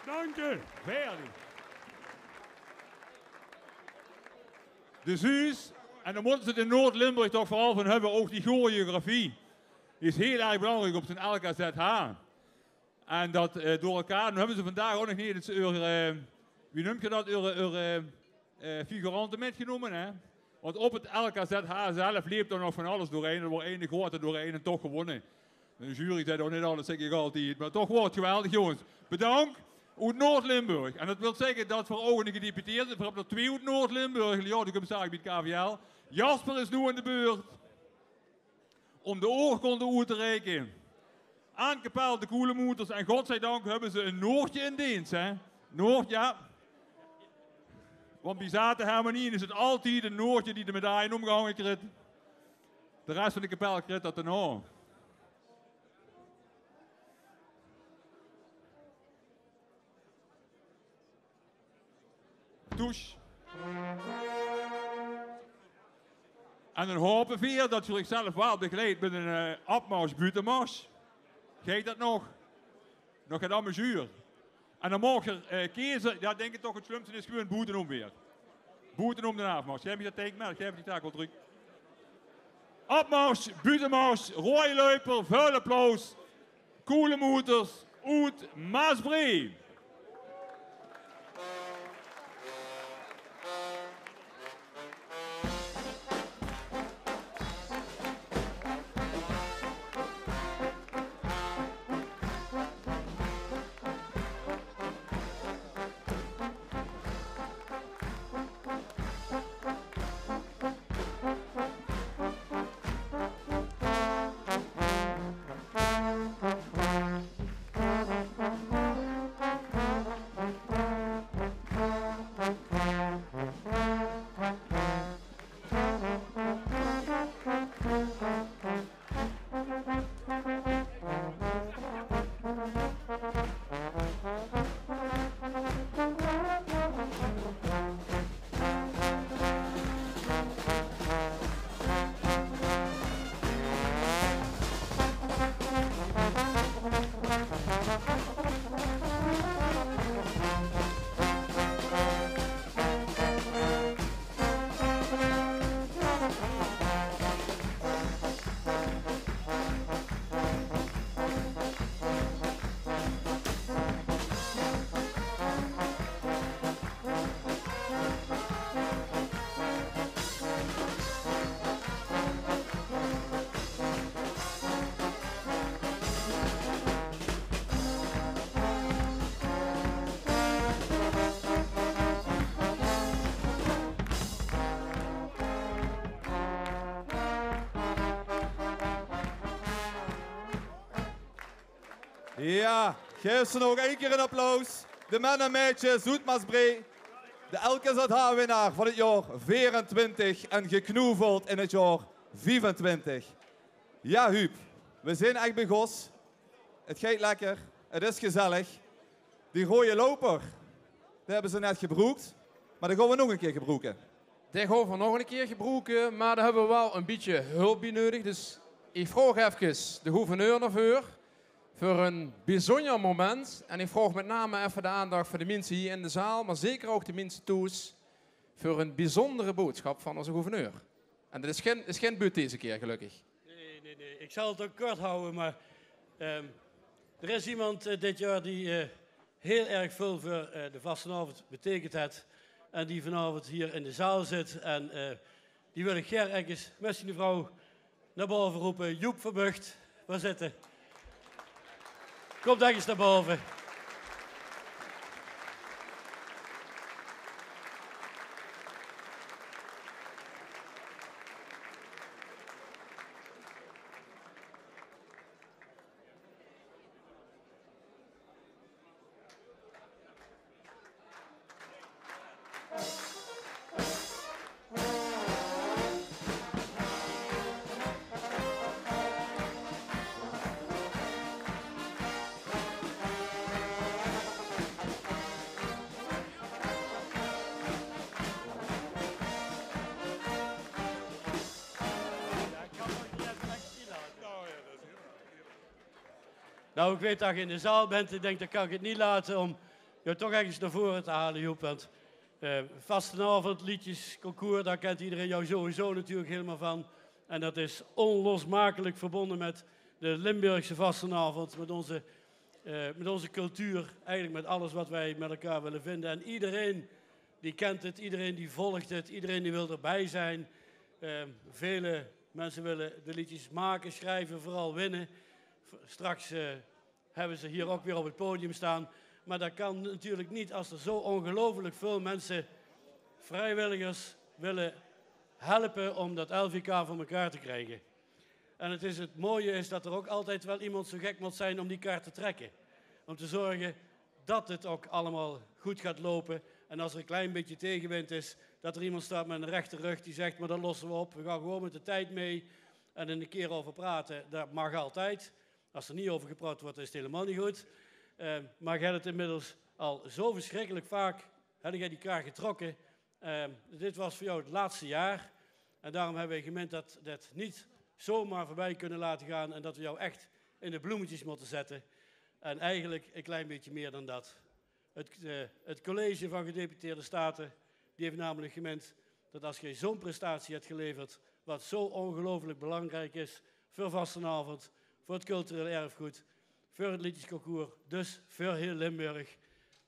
Dank je. Verdi. De Suus, en dan moeten ze het in Noord-Limburg toch vooral van hebben, ook die choreografie. Die is heel erg belangrijk op zijn LKZH. En dat door elkaar, nu hebben ze vandaag ook nog niet wie noemt je dat, figuranten metgenomen, hè? Want op het LKZH zelf leeft er nog van alles doorheen. Er wordt één grote doorheen en toch gewonnen. De jury zei ook niet alles, zeg ik altijd. Maar toch wordt het geweldig, jongens. Bedankt uit Noord-Limburg. En dat wil zeggen dat voor ogen gedeputeerd zijn. We hebben er 2 uit Noord-Limburg. Ja, die commissaris bij het KVL. Jasper is nu in de beurt. Om de oorkonde uit te reiken. Aangepeld de koelemoeders. En godzijdank hebben ze een Noordje in dienst. Hè? Noord, ja. Want bij Zatenharmonie is het altijd een Noordje die de medaille omgehangen krijgt. De rest van de kapel krijgt dat dan ook. Touche. En een hopenveer dat je zichzelf wel begeleidt met een opmars, buitenmars. Geet dat nog? Nog het amuzuur. En dan mag je kiezen, ja denk ik toch het slimste is gewoon boetenom weer. Boetenom de afmars. Jij hebt dat tegenmerk, jij hebt die taak wel druk. Opmars, buitenmars, rode loiper, vuil applaus, koele moeders, uit Maasbree. Ja, geef ze nog één keer een applaus. De man en meisjes Zoetmaasbree. De LKZH-winnaar van het jaar 24 en geknoeveld in het jaar 25. Ja, Huub, we zijn echt bij Gos. Het gaat lekker, het is gezellig. Die rode loper, die hebben ze net gebroekt, maar die gaan we nog een keer gebroeken. Die gaan we nog een keer gebroeken, maar daar hebben we wel een beetje hulp bij nodig. Dus ik vraag even de gouverneur naar voor een bijzonder moment. En ik vraag met name even de aandacht voor de mensen hier in de zaal, maar zeker ook de mensen thuis, voor een bijzondere boodschap van onze gouverneur. En dat is geen buurt deze keer, gelukkig. Nee. Ik zal het ook kort houden, maar er is iemand dit jaar die heel erg veel voor de vastenavond betekend heeft. En die vanavond hier in de zaal zit. En die wil ik graag ergens met zijn vrouw naar boven roepen. Joep Verbucht, waar zitten? Kom ergens naar boven. Nou, ik weet dat je in de zaal bent. Ik denk, dat kan ik het niet laten om je toch ergens naar voren te halen, Joep. Want vastenavond, liedjes, concours, daar kent iedereen jou sowieso natuurlijk helemaal van. En dat is onlosmakelijk verbonden met de Limburgse vastenavond, met onze cultuur, eigenlijk met alles wat wij met elkaar willen vinden. En iedereen die kent het, iedereen die volgt het, iedereen die wil erbij zijn. Vele mensen willen de liedjes maken, schrijven, vooral winnen. Straks hebben ze hier ook weer op het podium staan. Maar dat kan natuurlijk niet als er zo ongelooflijk veel mensen, vrijwilligers, willen helpen om dat LVK voor elkaar te krijgen. En het mooie is dat er ook altijd wel iemand zo gek moet zijn om die kaart te trekken. Om te zorgen dat het ook allemaal goed gaat lopen. En als er een klein beetje tegenwind is, dat er iemand staat met een rechte rug die zegt, maar dat lossen we op. We gaan gewoon met de tijd mee en er een keer over praten. Dat mag altijd. Als er niet over gepraat wordt, is het helemaal niet goed. Maar jij hebt het inmiddels al zo verschrikkelijk vaak, heb jij die kaart getrokken. Dit was voor jou het laatste jaar. En daarom hebben we gemeend dat dat niet zomaar voorbij kunnen laten gaan. En dat we jou echt in de bloemetjes moeten zetten. En eigenlijk een klein beetje meer dan dat. Het college van gedeputeerde staten, die heeft namelijk gemeend dat als je zo'n prestatie hebt geleverd, wat zo ongelooflijk belangrijk is voor vastenavond, voor het cultureel erfgoed, voor het liedjesconcours, dus voor heel Limburg,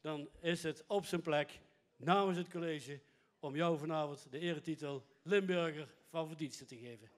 dan is het op zijn plek namens het college om jou vanavond de eretitel Limburger van Verdiensten te geven.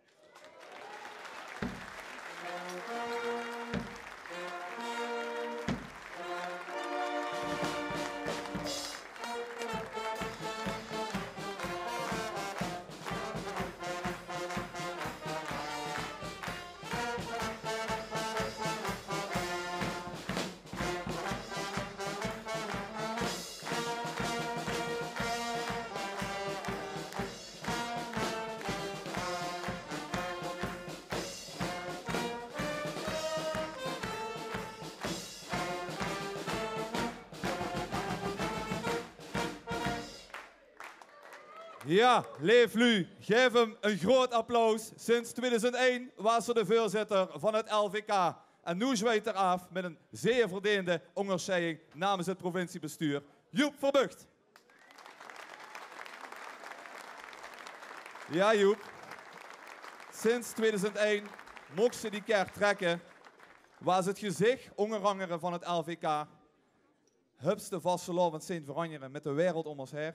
Ja, leef Lu. Geef hem een groot applaus. Sinds 2001 was ze de voorzitter van het LVK. En nu zwijt er af met een zeer verdiende onderscheiding namens het provinciebestuur. Joep Verbucht. Ja, Joep. Sinds 2001 mocht ze die kaart trekken. Was het gezicht ongerangeren van het LVK. Hups de vastelavond zijn veranderen met de wereld om ons heen.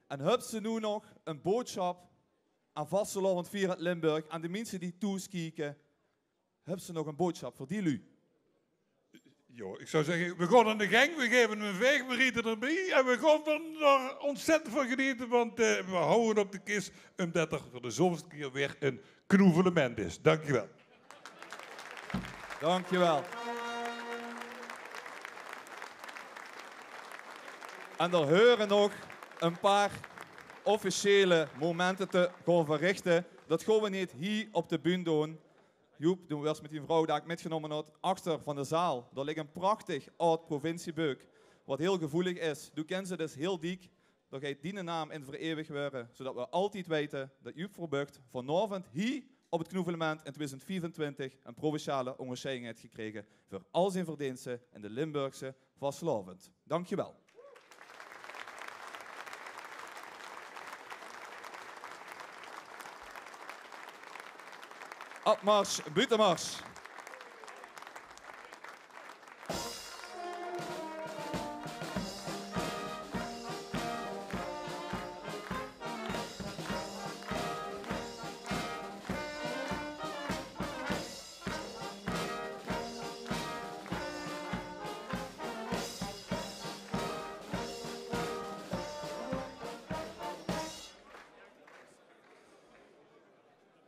En hups ze nu nog een boodschap aan vastelavond vieren Limburg, aan de mensen die toeskijken. Hups ze nog een boodschap voor die lu. Ja, ik zou zeggen, we gaan aan de gang, we geven een veeg, we rieten erbij en we gaan er ontzettend van genieten, want we houden op de kist omdat er voor de zoveelste keer weer een knoevelement is. Dankjewel. Dankjewel. En er horen nog een paar officiële momenten te gaan verrichten. Dat gaan we niet hier op de bühne doen. Joep, doen we eerst met die vrouw die ik metgenomen had. Achter van de zaal, daar ligt een prachtig oud provinciebeuk. Wat heel gevoelig is. Du kent ze dus heel dik. Daar gaat die naam in vereeuwigd worden. Zodat we altijd weten dat Joep Verbucht vanavond hier op het Knoevelement in 2024 een provinciale onderscheiding heeft gekregen. Voor al zijn verdiensten in de Limburgse vastelovend. Dankjewel. Opmars, buitenmars.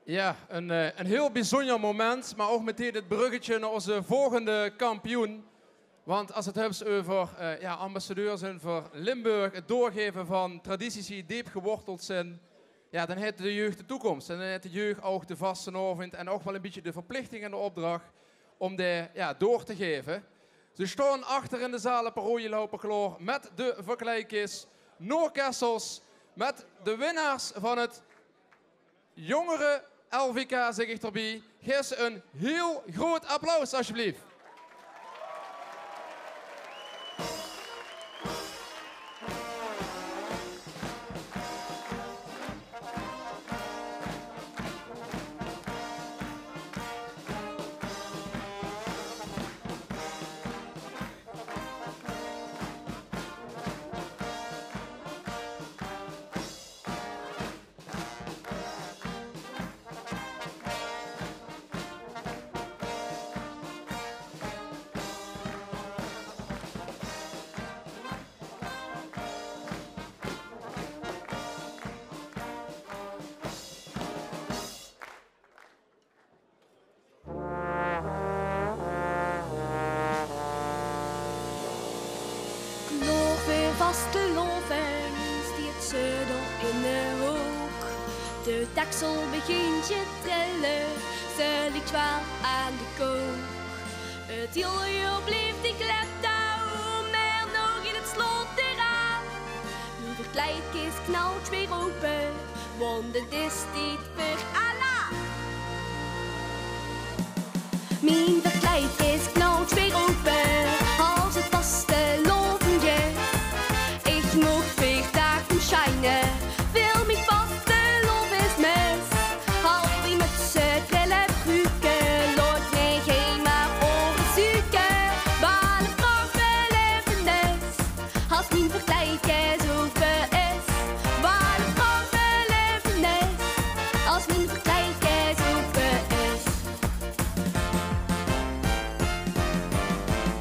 Ja, een heel bijzonder moment, maar ook meteen het bruggetje naar onze volgende kampioen. Want als het hebt over ambassadeurs zijn voor Limburg, het doorgeven van tradities die diep geworteld zijn, ja, dan heeft de jeugd de toekomst. En dan heeft de jeugd ook de vastenavond en ook wel een beetje de verplichting en de opdracht om die door te geven. Ze staan achter in de zaal op een rode lopen klaar met de vergelijkers Noor Kessels, met de winnaars van het jongere LVK, zeg ik erbij. Geef ze een heel groot applaus, alsjeblieft. Vastelovend stiert ze door in de hoek. De deksel begint te trillen, ze ligt wel aan de kook. Het hele uur bleef die kleptouw, maar nog in het slot eraan. Nu de kleidkist knalt weer open, want het is dit voor Allah. Mijn verkleidkist knalt weer open, als het vastelovend is. Ik moet 4 dagen schijnen, wil mich vasteloven is mis. Half die mutsen, trillen pruiken, laat mij geen maar oren zoeken. Waar de vraag beleven is, als mijn verkleidkist open is. Waar de vraag beleven is, als mijn verkleidkist open is.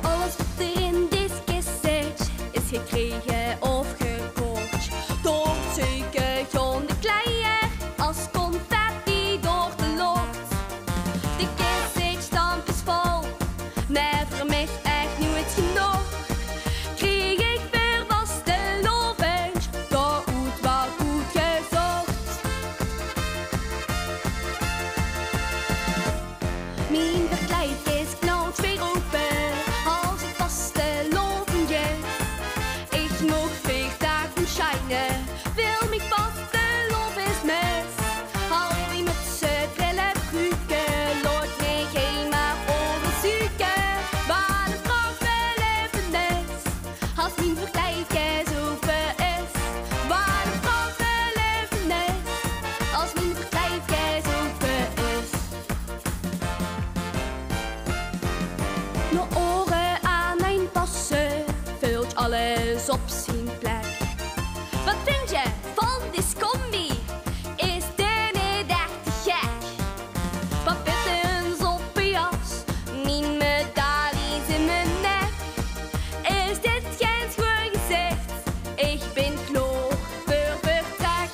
Alles wat er in deze kist zit, is gekregen of gekocht. Door zeker John de Kleier, als confetti door de lucht. De kist zit stampjesvol, maar voor mij echt nu het genoeg. Kreeg ik weer vastelovend, door goed wel goed gezocht. Mijn verkleidkist knalt weer open, als het vastelovend is. Ik moet 4 dagen schijnen, wil mich vasteloven is mis. Half die mutsen, trillen pruiken, laat mij geen maar oren zoeken. Waar de vraag beleven is, als mijn verkleidkist open is. Waar de vraag beleven is, als mijn verkleidkist open is. Mijn oren aan mijn passen, vult alles op zijn plek. Wat vind je van die combi? Is dit niet echt te gek? Wat buttons op je jas, mijn medailles in mijn nek. Is dit geen schoon gezicht? Ik ben klaar voor vertrek.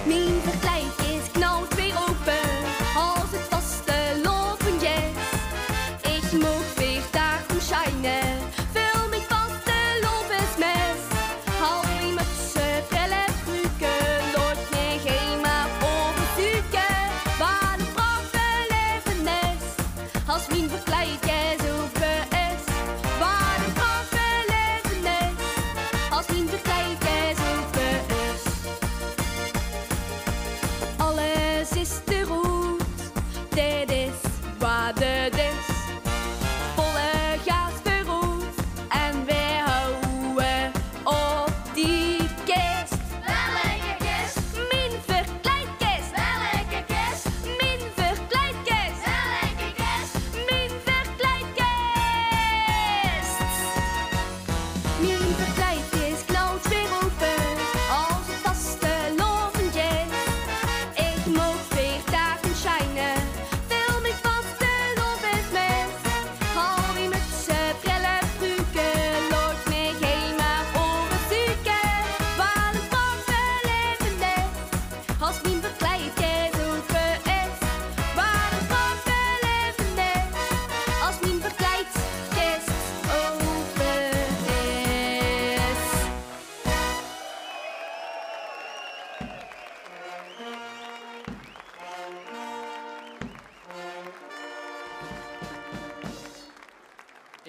Mijn verkleidkist knalt weer open, als het vastelovend is. Ik moet 4 dagen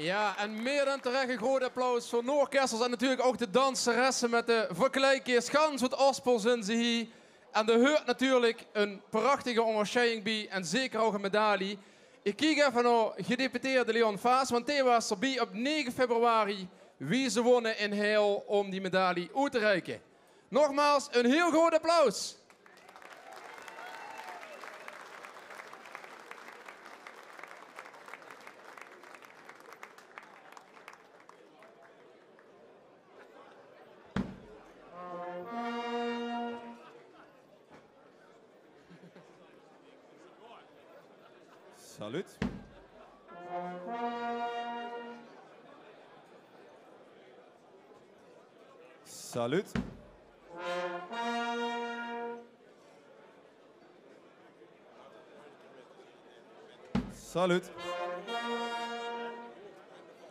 Ja, en meer dan terecht een groot applaus voor Noorkessels en natuurlijk ook de danseressen met de vergelijkers. Gans wat Ospel zijn ze hier. En er hoort natuurlijk een prachtige onderscheiding bij en zeker ook een medaille. Ik kijk even naar gedeputeerde Leon Vaas, want hij was erbij op 9 februari wie ze wonnen in Heil om die medaille uit te reiken. Nogmaals, een heel groot applaus. Salut. Salut. Salut.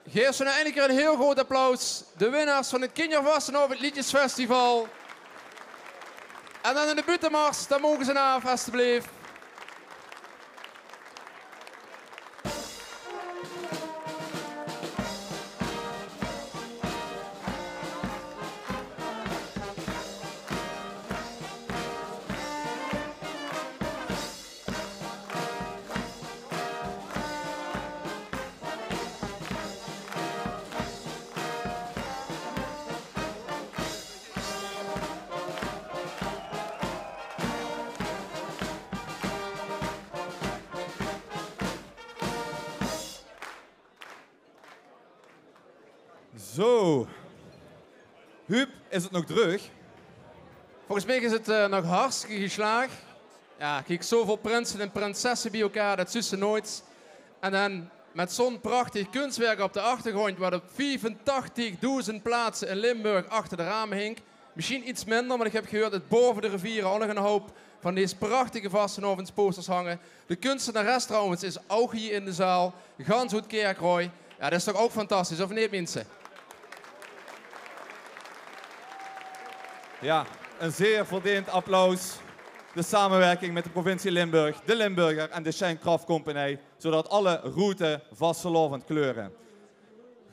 Geef ze nou eindelijk keer een heel groot applaus. De winnaars van het Kindervasten over het Liedjesfestival. En dan in de buitenmars, daar mogen ze naar, alsjeblieft. Zo. Huub, is het nog terug? Volgens mij is het nog hartstikke geslaagd. Ja, kijk, zoveel prinsen en prinsessen bij elkaar, dat zussen nooit. En dan met zo'n prachtig kunstwerk op de achtergrond, wat op 85.000 plaatsen in Limburg achter de ramen hing. Misschien iets minder, maar ik heb gehoord dat boven de rivieren al nog een hoop van deze prachtige vastenavondsposters hangen. De kunstenares trouwens is ook hier in de zaal. Gans uit Kerkrooy. Ja, dat is toch ook fantastisch, of niet mensen? Ja, een zeer verdiend applaus. De samenwerking met de provincie Limburg, de Limburger en de Schenk Craft Company, zodat alle routen vastelovend kleuren.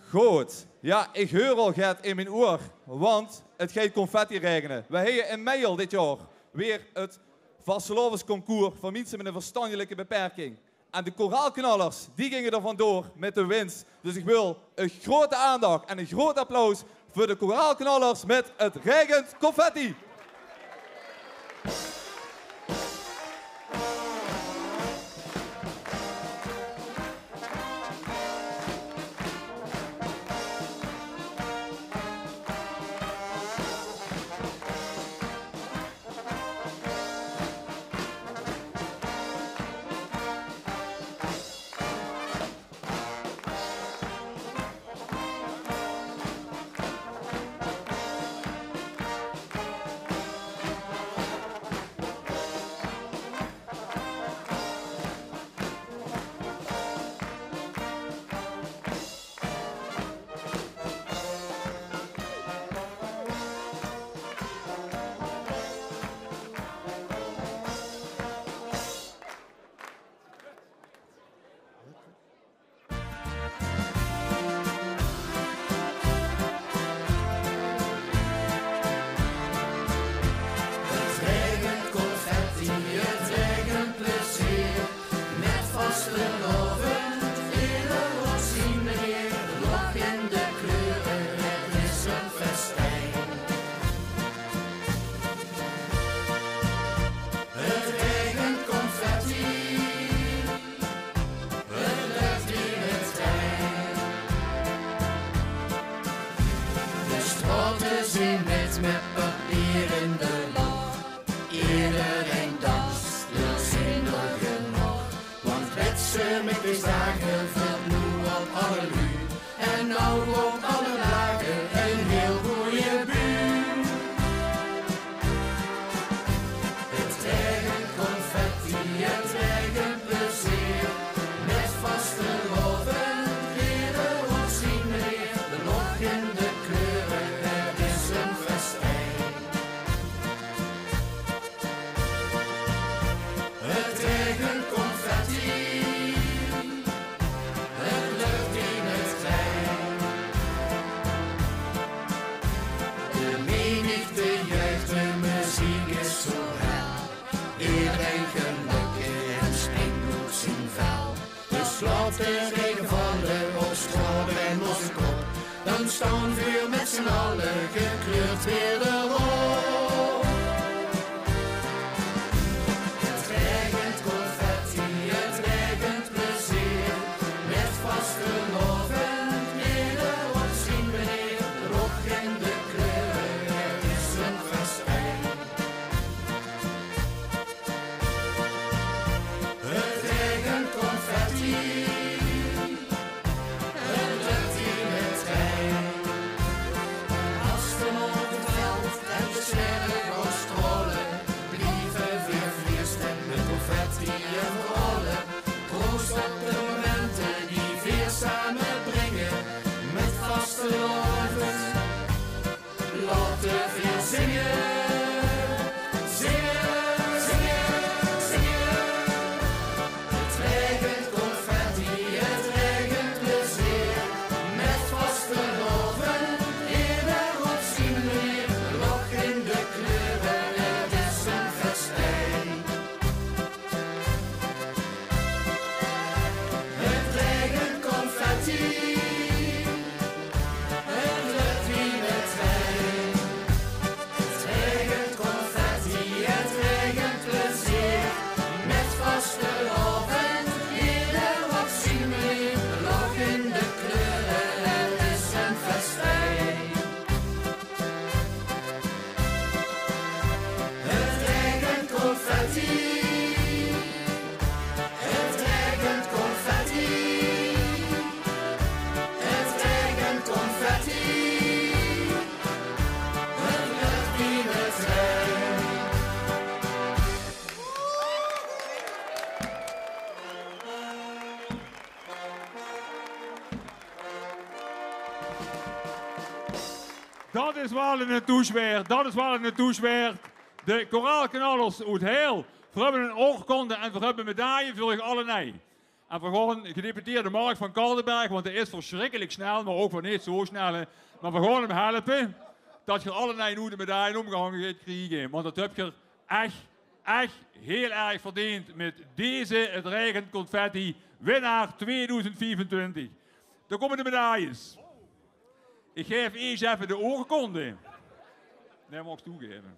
Goed, ja, ik hoor al Gert in mijn oor, want het gaat confetti regenen. We hebben in mei al dit jaar weer het vastelovensconcours voor mensen met een verstandelijke beperking. En de koraalknallers, die gingen er vandoor met de winst. Dus ik wil een grote aandacht en een groot applaus voor de koraalknallers met het regent confetti. Met papier in de lach. Iedereen danst, de zingel genoeg. Want petsen met de zagen valt nu op alle buurt. En nou op alle dagen een heel goeie buurt. Het regent confetti, het regent plezier. Met vaste loven, ieder wat zien meneer. De nog in de kleuren, het is een festijn. Het regent confetti, het lucht in het trein. de regen vallen op straat en onze kop. Dan staan we met z'n allen gekleurd weer erop. Het regent confetti, het regent plezier. Met vastelovend nederop zien we neer. Rok in de kleuren, het is een festijn. Het regent confetti. Laten we zingen, zingen, zingen, zingen. Het regent confetti, het regent plezier. Met vasteloven in erop zien we weer. Lach in de kleuren, het is een festijn. Het regent confetti. Dat is waar het naartoe zweert. Dat is waar het naartoe zweert. De koraalknallers uit heel. We hebben een oorkonde en we hebben medaille voor allemaal. En we gaan gedeputeerde Mark van Kaldenberg, want hij is verschrikkelijk snel, maar ook voor niet zo snel. Maar we gaan hem helpen dat je allemaal nu de medaille omgehangen gaat krijgen. Want dat heb je echt heel erg verdiend met deze, het regent confetti, winnaar 2024. Daar komen de medailles. Ik geef eerst even de oorkonde. Nee, mag ik toegeven.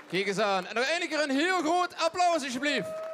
Kijk eens aan. En nog één keer een heel groot applaus, alsjeblieft.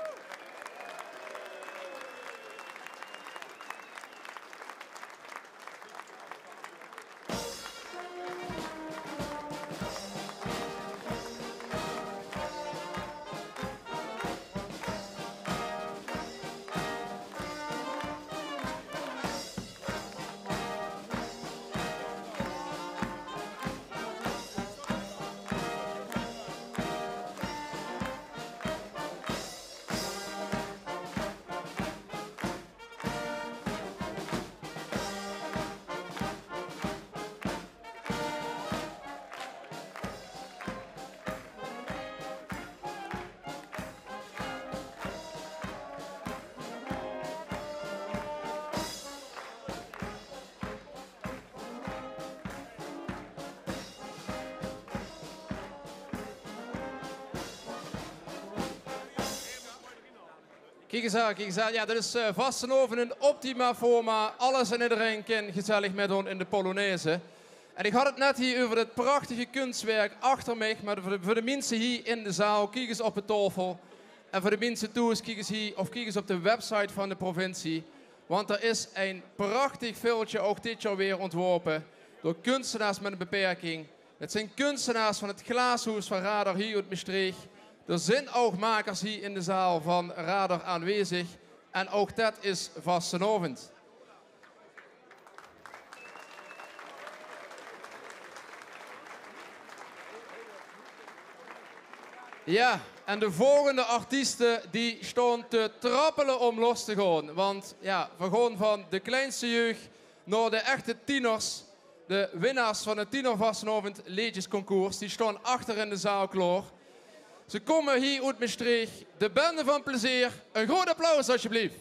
Kijk eens aan, kijk eens aan. Ja, dat is Vastenhoven in optima forma. Alles en iedereen kan gezellig met ons in de Polonaise. En ik had het net hier over het prachtige kunstwerk achter mij. Maar voor de mensen hier in de zaal, kijk eens op het tafel. En voor de mensen thuis, kijk eens hier of kijk eens op de website van de provincie. Want er is een prachtig filmpje, ook dit jaar weer ontworpen, door kunstenaars met een beperking. Het zijn kunstenaars van het Glaashuis van Radar hier uit Maastricht. Er zijn ook makers hier in de zaal van Radar aanwezig. En ook dat is Vastenhoven. Ja, en de volgende artiesten die staan te trappelen om los te gaan. Want ja, we gaan van de kleinste jeugd naar de echte tieners. De winnaars van het Tiener Vastenhoven liedjesconcours, die staan achter in de zaal klaar. Ze komen hier uit Maastricht, de Bende van Plezier. Een groot applaus alsjeblieft.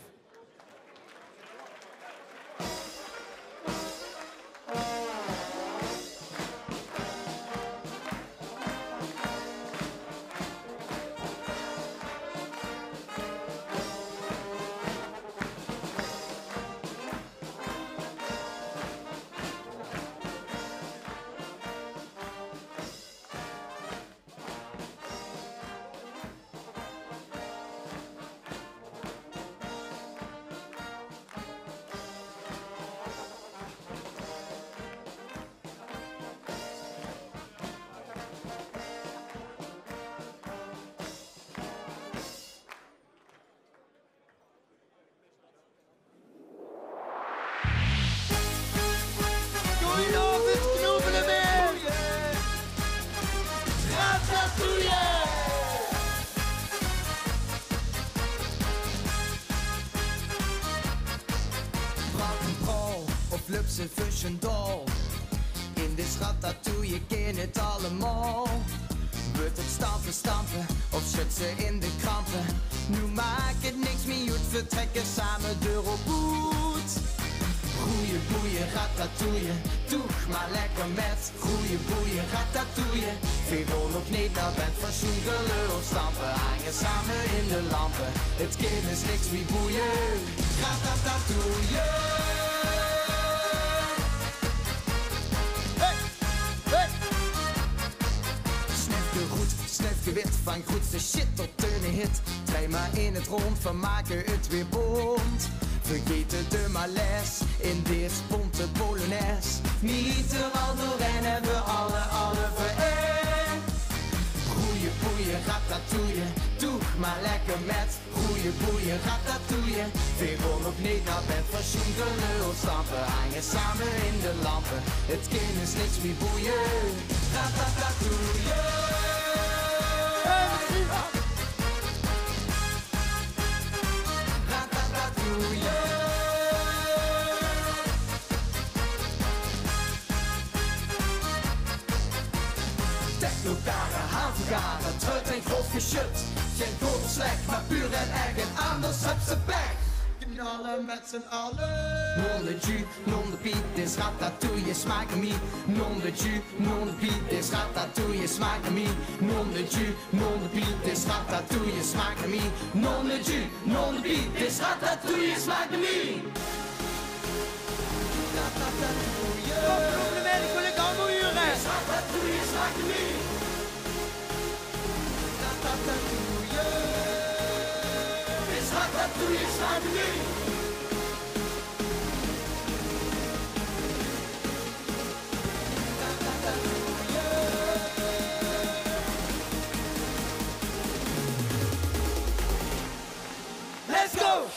flupse fussen dol. In de schattatouille ken het allemaal. Wordt het stampen, stampen of zit ze in de krampen? Nu maakt het niks meer uit, vertrekken samen deur op boet. Goeie boeien, ratatouille, doe maar lekker met. Goeie boeien, ratatouille, veel nog niet naar bed. Verzoen gelul, stampen, hangen samen in de lampen. Het kind is niks meer boeien, ratatouille. Snufje wit van groetste shit tot een hit. Draai maar in het rond, van maken het weer bond. Vergeten de malaise in dit bonte polonaise. Niet er al doorheen hebben we alle vereend. Goeie boeien, ratatouille, doe maar lekker met. Goeie boeien, ratatouille, veel nog niet naar bed. Verzoen gelul, stampen, hangen samen in de lampen. Het kind is niks meer boeien, ratatouille. Technogaren, havengaren, trut en grof geschut. Geen goed of slecht, maar puur en eigen, anders heb ze pech. Knallen met z'n allen. Non de jus, non de piet, dit ratatouille, smaakt me. Non de jus, non de piet, dit ratatouille, smaakt me. Non de jus, non de piet, dit ratatouille, smaakt me. Non de jus, non de piet, dit ratatouille, smaakt me. Ratatouille. Complimenten, ik wil ik allemaal uren. Dit ratatouille, smaakt me. Ratatouille. Dit ratatouille, smaakt me. Let's go!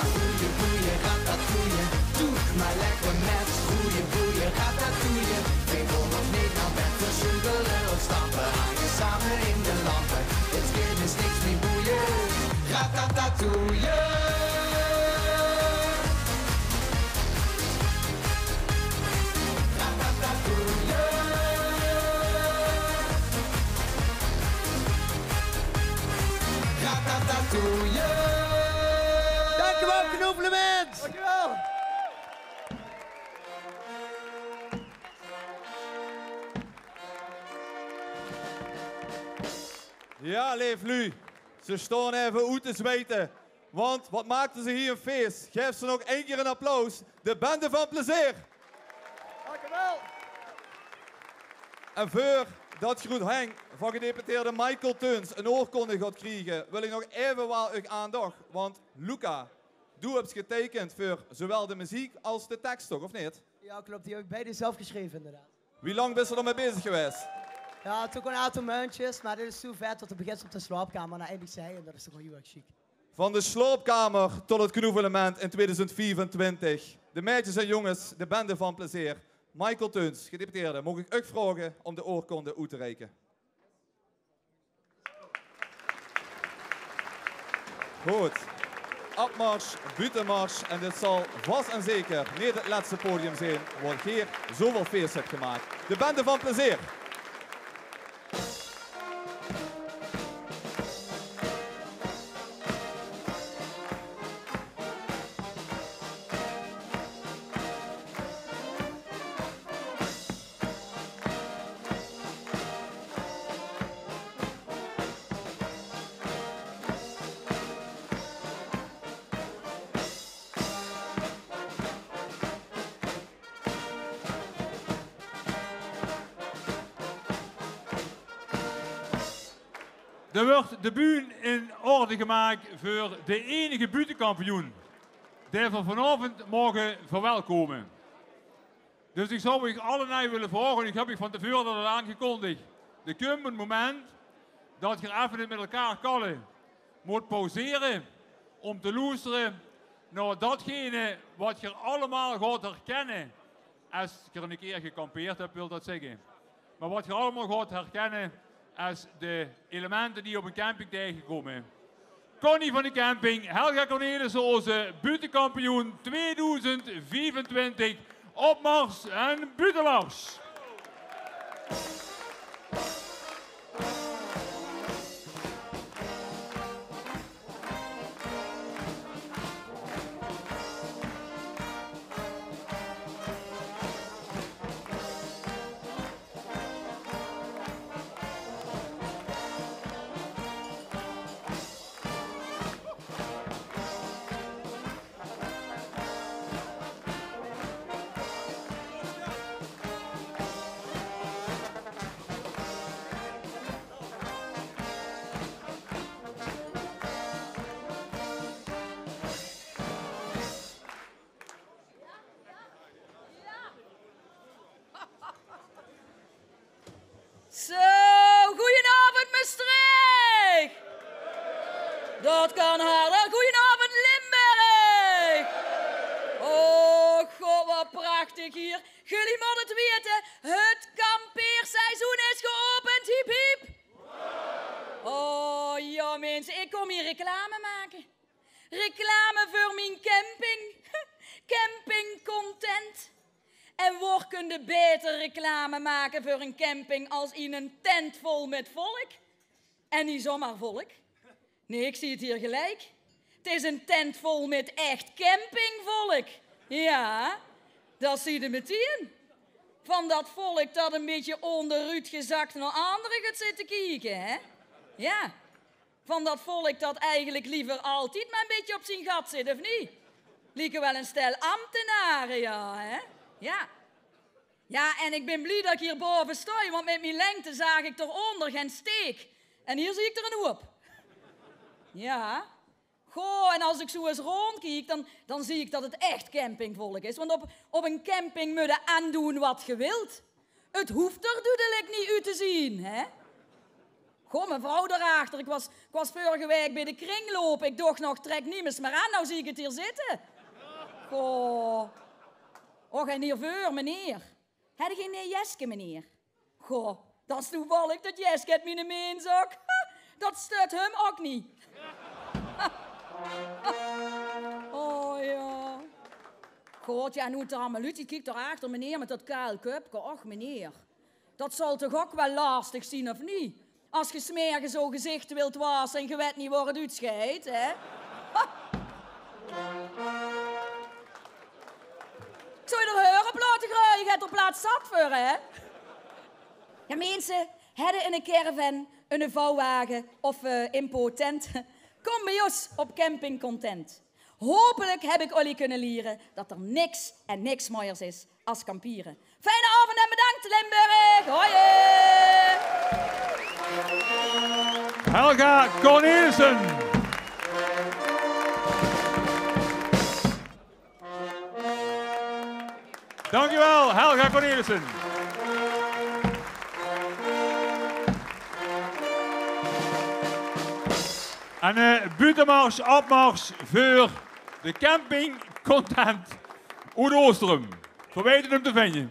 Goeie boeien, ratatouille, doe maar lekker met. Goeie boeien, ratatouille, veel nog niet naar bed. Verzugelen of stampen, hangen samen in de lampen. Het kind is niks meer boeien, ratatouille. Ratatouille. Dankjewel, Knoepelement. Dankjewel. Ja, leef lu. Ze staan even uit te zweten. Want wat maakten ze hier een feest? Geef ze nog één keer een applaus. De Bende van Plezier. Dankjewel. En voor dat Groet Henk van gedeputeerde Michael Teuns een oorkonde gaat krijgen, wil ik nog even wel uw aandacht. Want Luca, du hebt getekend voor zowel de muziek als de tekst, toch, of niet? Ja, klopt. Die heb ik beide zelf geschreven, inderdaad. Wie lang ben je er mee bezig geweest? Ja, het is ook een aantal maandjes, maar dit is zo vet dat het begint op de slaapkamer naar eindelijk zij. En dat is toch wel heel erg chic. Van de sloopkamer tot het knoevelement in 2024. De meisjes en jongens, de Bende van Plezier. Michael Teuns, gedeputeerde, mag ik u vragen om de oorkonde uit te reiken? Goed. Abmars, buitenmars en dit zal vast en zeker niet het laatste podium zijn waar Geer zoveel feest heeft gemaakt. De Bende van Plezier. Er wordt de buurt in orde gemaakt voor de enige buitenkampioen die we vanavond mogen verwelkomen. Dus ik zou u allen willen vragen, ik heb u van tevoren al aangekondigd. Er komt een moment dat je even met elkaar kallen moet pauzeren om te luisteren naar datgene wat je allemaal gaat herkennen als je er een keer gekampeerd hebt, wil dat zeggen. Maar wat je allemaal gaat herkennen als de elementen die op een camping tegenkomen. Connie van de camping, Helga Cornelissen, onze buitenkampioen 2025. Opmars en buitenmars. Zo, goedenavond Maastricht. Dat kan harder. Goedenavond Limburg. Oh god, wat prachtig hier. Jullie moeten het weten, het kampeerseizoen is geopend. Hiep hiep. Oh ja mensen, ik kom hier reclame maken. Reclame voor mijn camping. Camping Content. En waar kun je beter reclame maken voor een camping als in een tent vol met volk? En niet zomaar volk. Nee, ik zie het hier gelijk. Het is een tent vol met echt campingvolk. Ja, dat zie je meteen. Van dat volk dat een beetje onderuit gezakt naar anderen gaat zitten kijken, hè? Ja. Van dat volk dat eigenlijk liever altijd maar een beetje op zijn gat zit, of niet? Lieken wel een stel ambtenaren, ja, hè? Ja. Ja, en ik ben blij dat ik hier boven sta, want met mijn lengte zag ik eronder geen steek. En hier zie ik er een hoop. Ja. Goh, en als ik zo eens rondkijk, dan zie ik dat het echt campingvolk is. Want op een camping moet je aandoen wat je wilt. Het hoeft er duidelijk niet uit te zien, hè? Goh, mevrouw daarachter, ik was vorige week bij de kringloop. Ik dacht nog, trek niet meer aan, nou zie ik het hier zitten. Goh. Och, en hier voor, meneer. Heb je geen Jeske, meneer? Goh, dat is toevallig dat Jeske het mijn meenzak. Dat stut hem ook niet. Oh ja. God, ja, nu het er allemaal uit. Je kijkt erachter, meneer, met dat kaal kupje. Och, meneer. Dat zal toch ook wel lastig zijn, of niet? Als je smerige zo gezicht wilt wassen en je weet niet waar het uitscheidt, hè? Ik zou je er heuren op laten graaien, je hebt er plaats zat voor, hè? Ja, mensen, hebben een caravan, een vouwwagen of impotent. Kom bij ons op Camping Content. Hopelijk heb ik jullie kunnen leren dat er niks mooiers is als kampieren. Fijne avond en bedankt, Limburg! Hoi! Helga Cornelissen. Dankjewel, Helga Cornelissen. En buitenmars, opmars voor de Camping Content uit Oosterum. Verweten hem te vinden.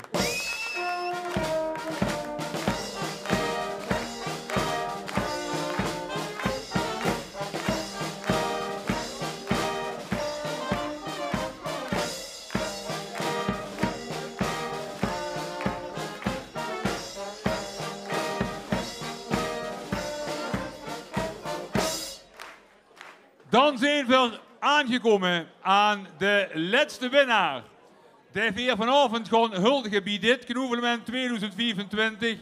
Dan zijn we aangekomen aan de laatste winnaar. Die we hier vanavond gaan huldigen bij dit Knoevelement 2025.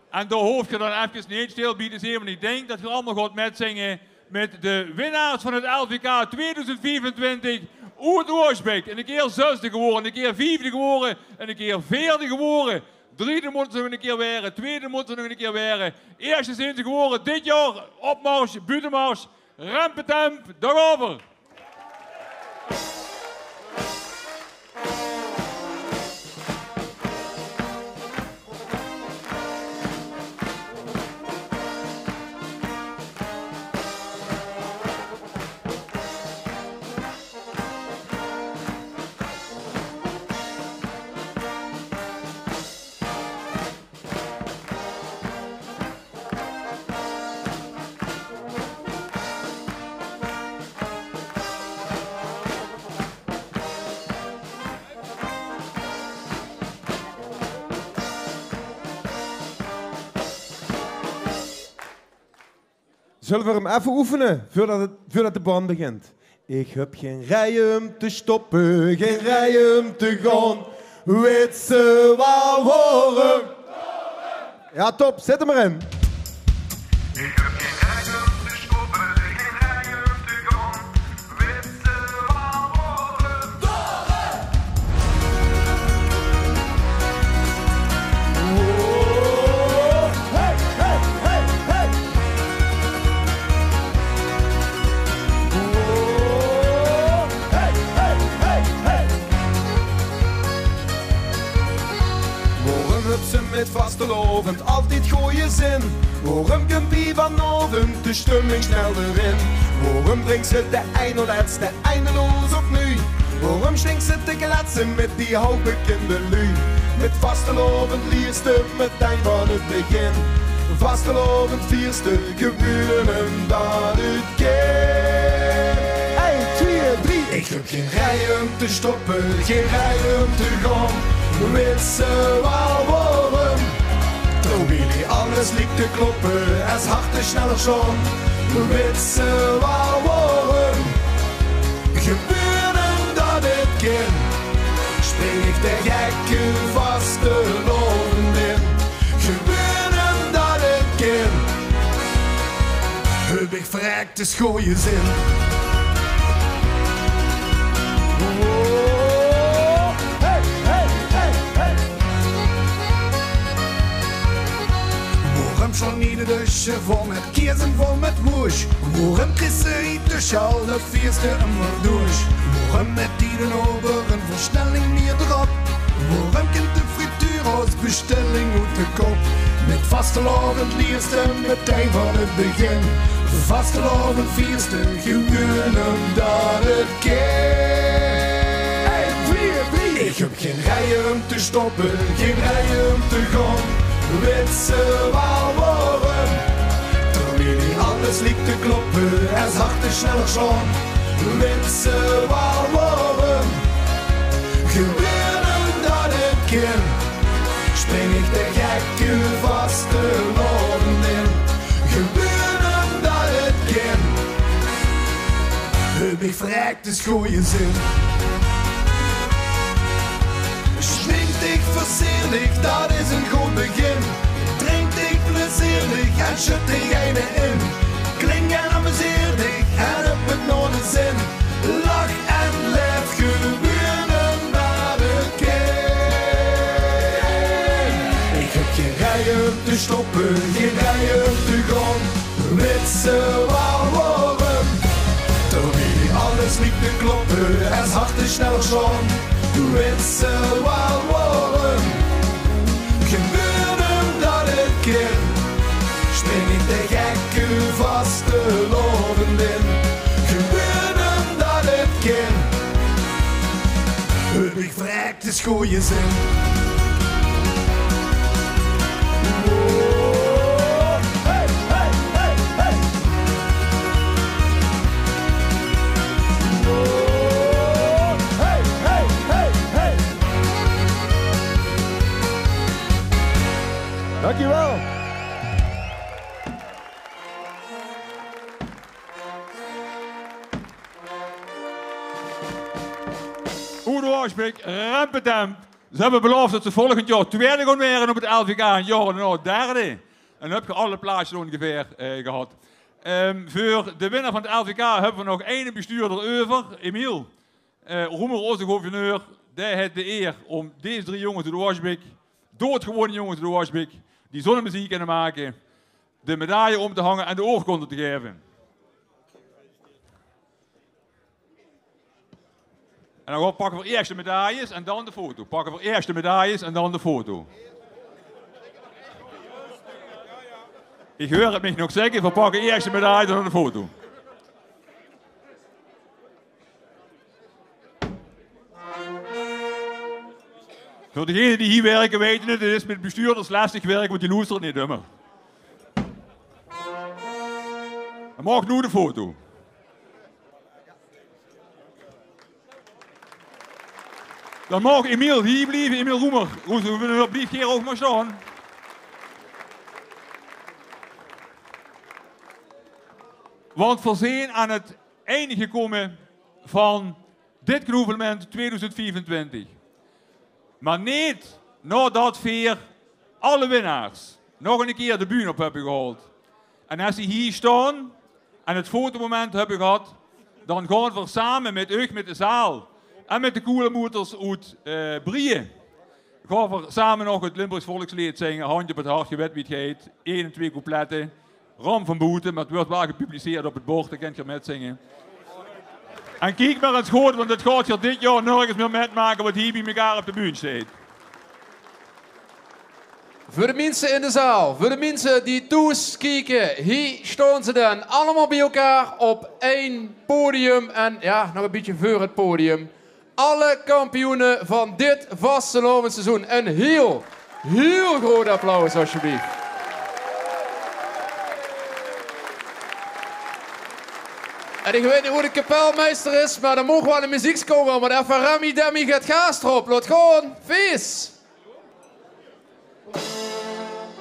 En daar hoef je dan even niet stil bij te zijn, want ik denk dat je allemaal gaat metzingen met de winnaars van het LVK 2025 uit Oorsbeek. En een keer zesde geworden, een keer vijfde geworden en een keer vierde geworden. Driede moeten ze nog een keer weren, tweede moeten ze nog een keer weren. Eerste zijn ze geworden dit jaar, opmars, buitenmars. Rempetemp, daarover. Zullen we hem even oefenen voordat de band begint? Ik heb geen rij om te stoppen, geen rij om te gaan. Weet ze wel waarom? Ja, top. Zet hem erin. Ik heb geen rij om te stoppen, geen rij om te gaan. Weet ze wel waarom? Oh, hey, hey, hey, hey. Oh, hey, hey, hey, hey. Waarom heb ze met vastelovend altijd goeie zin? Waarom komt die vanavond de stemming snel erin? Waarom brengt ze de ene laatste eindeloos opnieuw? Waarom schenkt ze te kletsen met die hoogbekende lui? Met vastelovend lierste meteen van het begin. Vastelovend vierste gebeurde dat het keer. 1, 2, 3. Ik heb geen rij om te stoppen, geen rij om te gaan. Weet ze wel waarom? Terwijl alles liep te kloppen, als harten sneller zon. Weet ze wel waarom? Gebeurde dat het kind? Spring ik de gekke vastelovend in? Gebeurde dat het kind? Heb ik verrekt de schooie zin? Zo'n ieder dusje vol met kies en vol met woes. Waarom krijgen iets de schal de vierste immer douche? Waarom met ieder over een versnelling meer erop? Waarom komt de frituur als bestelling uit de kop? Met vastelovend lierste meteen van het begin. Vastelovend vierste gebeurde dat het keer. 1, 2, 3. Ik heb geen rijen om te stoppen, geen rijen om te gaan. Weet ze wel waarom? Terwijl alles liep te kloppen, als harten sneller slaan. Weet ze wel waarom? Gebeurde dat het kind? Spring ik de gekke vastelovend in? Gebeurde dat het kind? Heb ik verrekt de schooie zin? Schminkt ik versierlijk, dat is een goed begin. Drinkt ik plezierlijk en schut ik een in. Klink en amuseer dich en heb het nog een zin. Lach en leef gebeurde naar de keer. Ik heb geen rijen om te stoppen, geen rijen om te gaan. Weet ze wel waarom? Terwijl alles liep te kloppen, als harten sneller slaan. Weet ze wel waarom? Gebeurde dat het kind? Spring ik de gekke vastelovend in? Gebeurde dat het kind? Heb ik verrekt de schooie zin? Oh, hey, hey, hey, hey. Oh. Dankjewel. Udo Aschbeck, Rempetemp. Ze hebben beloofd dat ze volgend jaar tweede gaan werden op het LVK. En ja, nou derde. En dan heb je alle plaatjes ongeveer gehad. Voor de winnaar van het LVK hebben we nog één bestuurder over, Emiel. Roemer, onze gouverneur, die heeft de eer om deze 3 jongens, Udo Aschbeck, doodgewone jongens, Udo Aschbeck, die zonnemuziek kunnen maken, de medaille om te hangen en de oorkonde te geven. En dan pakken we eerst de medailles en dan de foto. Pakken we eerst de medailles en dan de foto. Ik hoor het me nog zeggen, we pakken eerst de medaille en dan de foto. Voor degenen die hier werken weten het, het is met bestuurders lastig werken, want die loesteren niet dummer. Dan mag nu de foto. Dan mag Emiel hier blijven, Emiel Roemer. Blijf hier ook maar staan. Want we zijn aan het einde gekomen van dit gouvernement 2024. Maar niet nadat we alle winnaars nog een keer de bühne op hebben gehaald. En als die hier staan en het fotomoment hebben gehad, dan gaan we samen met u, met de zaal en met de koelemoeders uit Brieën, gaan we samen nog het Limburgs volkslied zingen, handje op het hart, je weet wie het heet, 1 en 2 coupletten, Ram van Boeten, maar het wordt wel gepubliceerd op het bord, dan kunt je met zingen. En kijk maar eens goed, want het gaat je dit jaar nergens meer metmaken wat hier bij elkaar op de bühne staat. Voor de mensen in de zaal, voor de mensen die thuis kijken, hier staan ze dan allemaal bij elkaar op één podium en ja, nog een beetje voor het podium. Alle kampioenen van dit vastelovenseizoen. Een heel groot applaus alsjeblieft. En ik weet niet hoe de kapelmeester is, maar er mogen wel een muziek komen, maar even Rami Demi gaat gas erop. Laat gewoon, feest!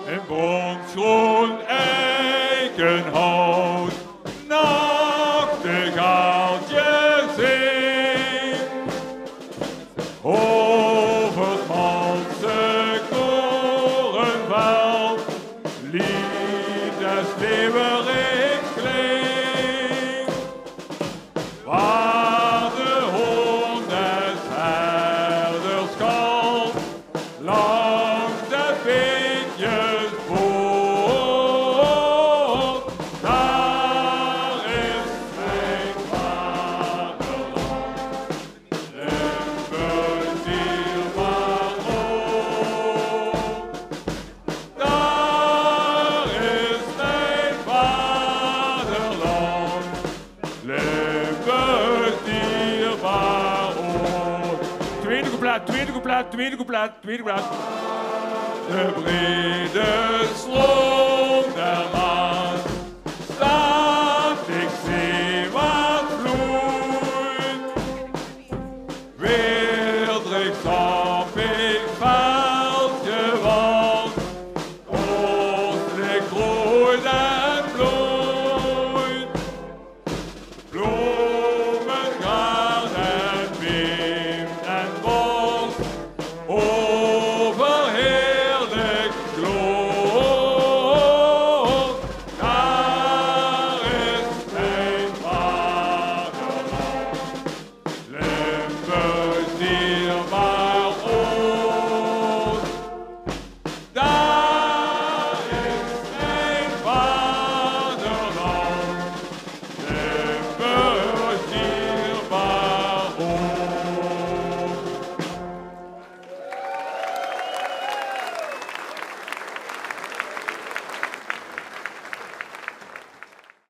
In boomschoon eikenhout, nachtegaaltje zingt. Over het Malse korenveld, lied des leeuweriks klinkt. Waar de hoorn des herders kalt, langs de beekjes voort. Daar is mijn vaderland, Limburg dierbaar oud. Daar is mijn vaderland, Limburg dierbaar oud. Tweede couplet, tweede couplet, tweede couplet, tweede couplet. De brede stroom der maan.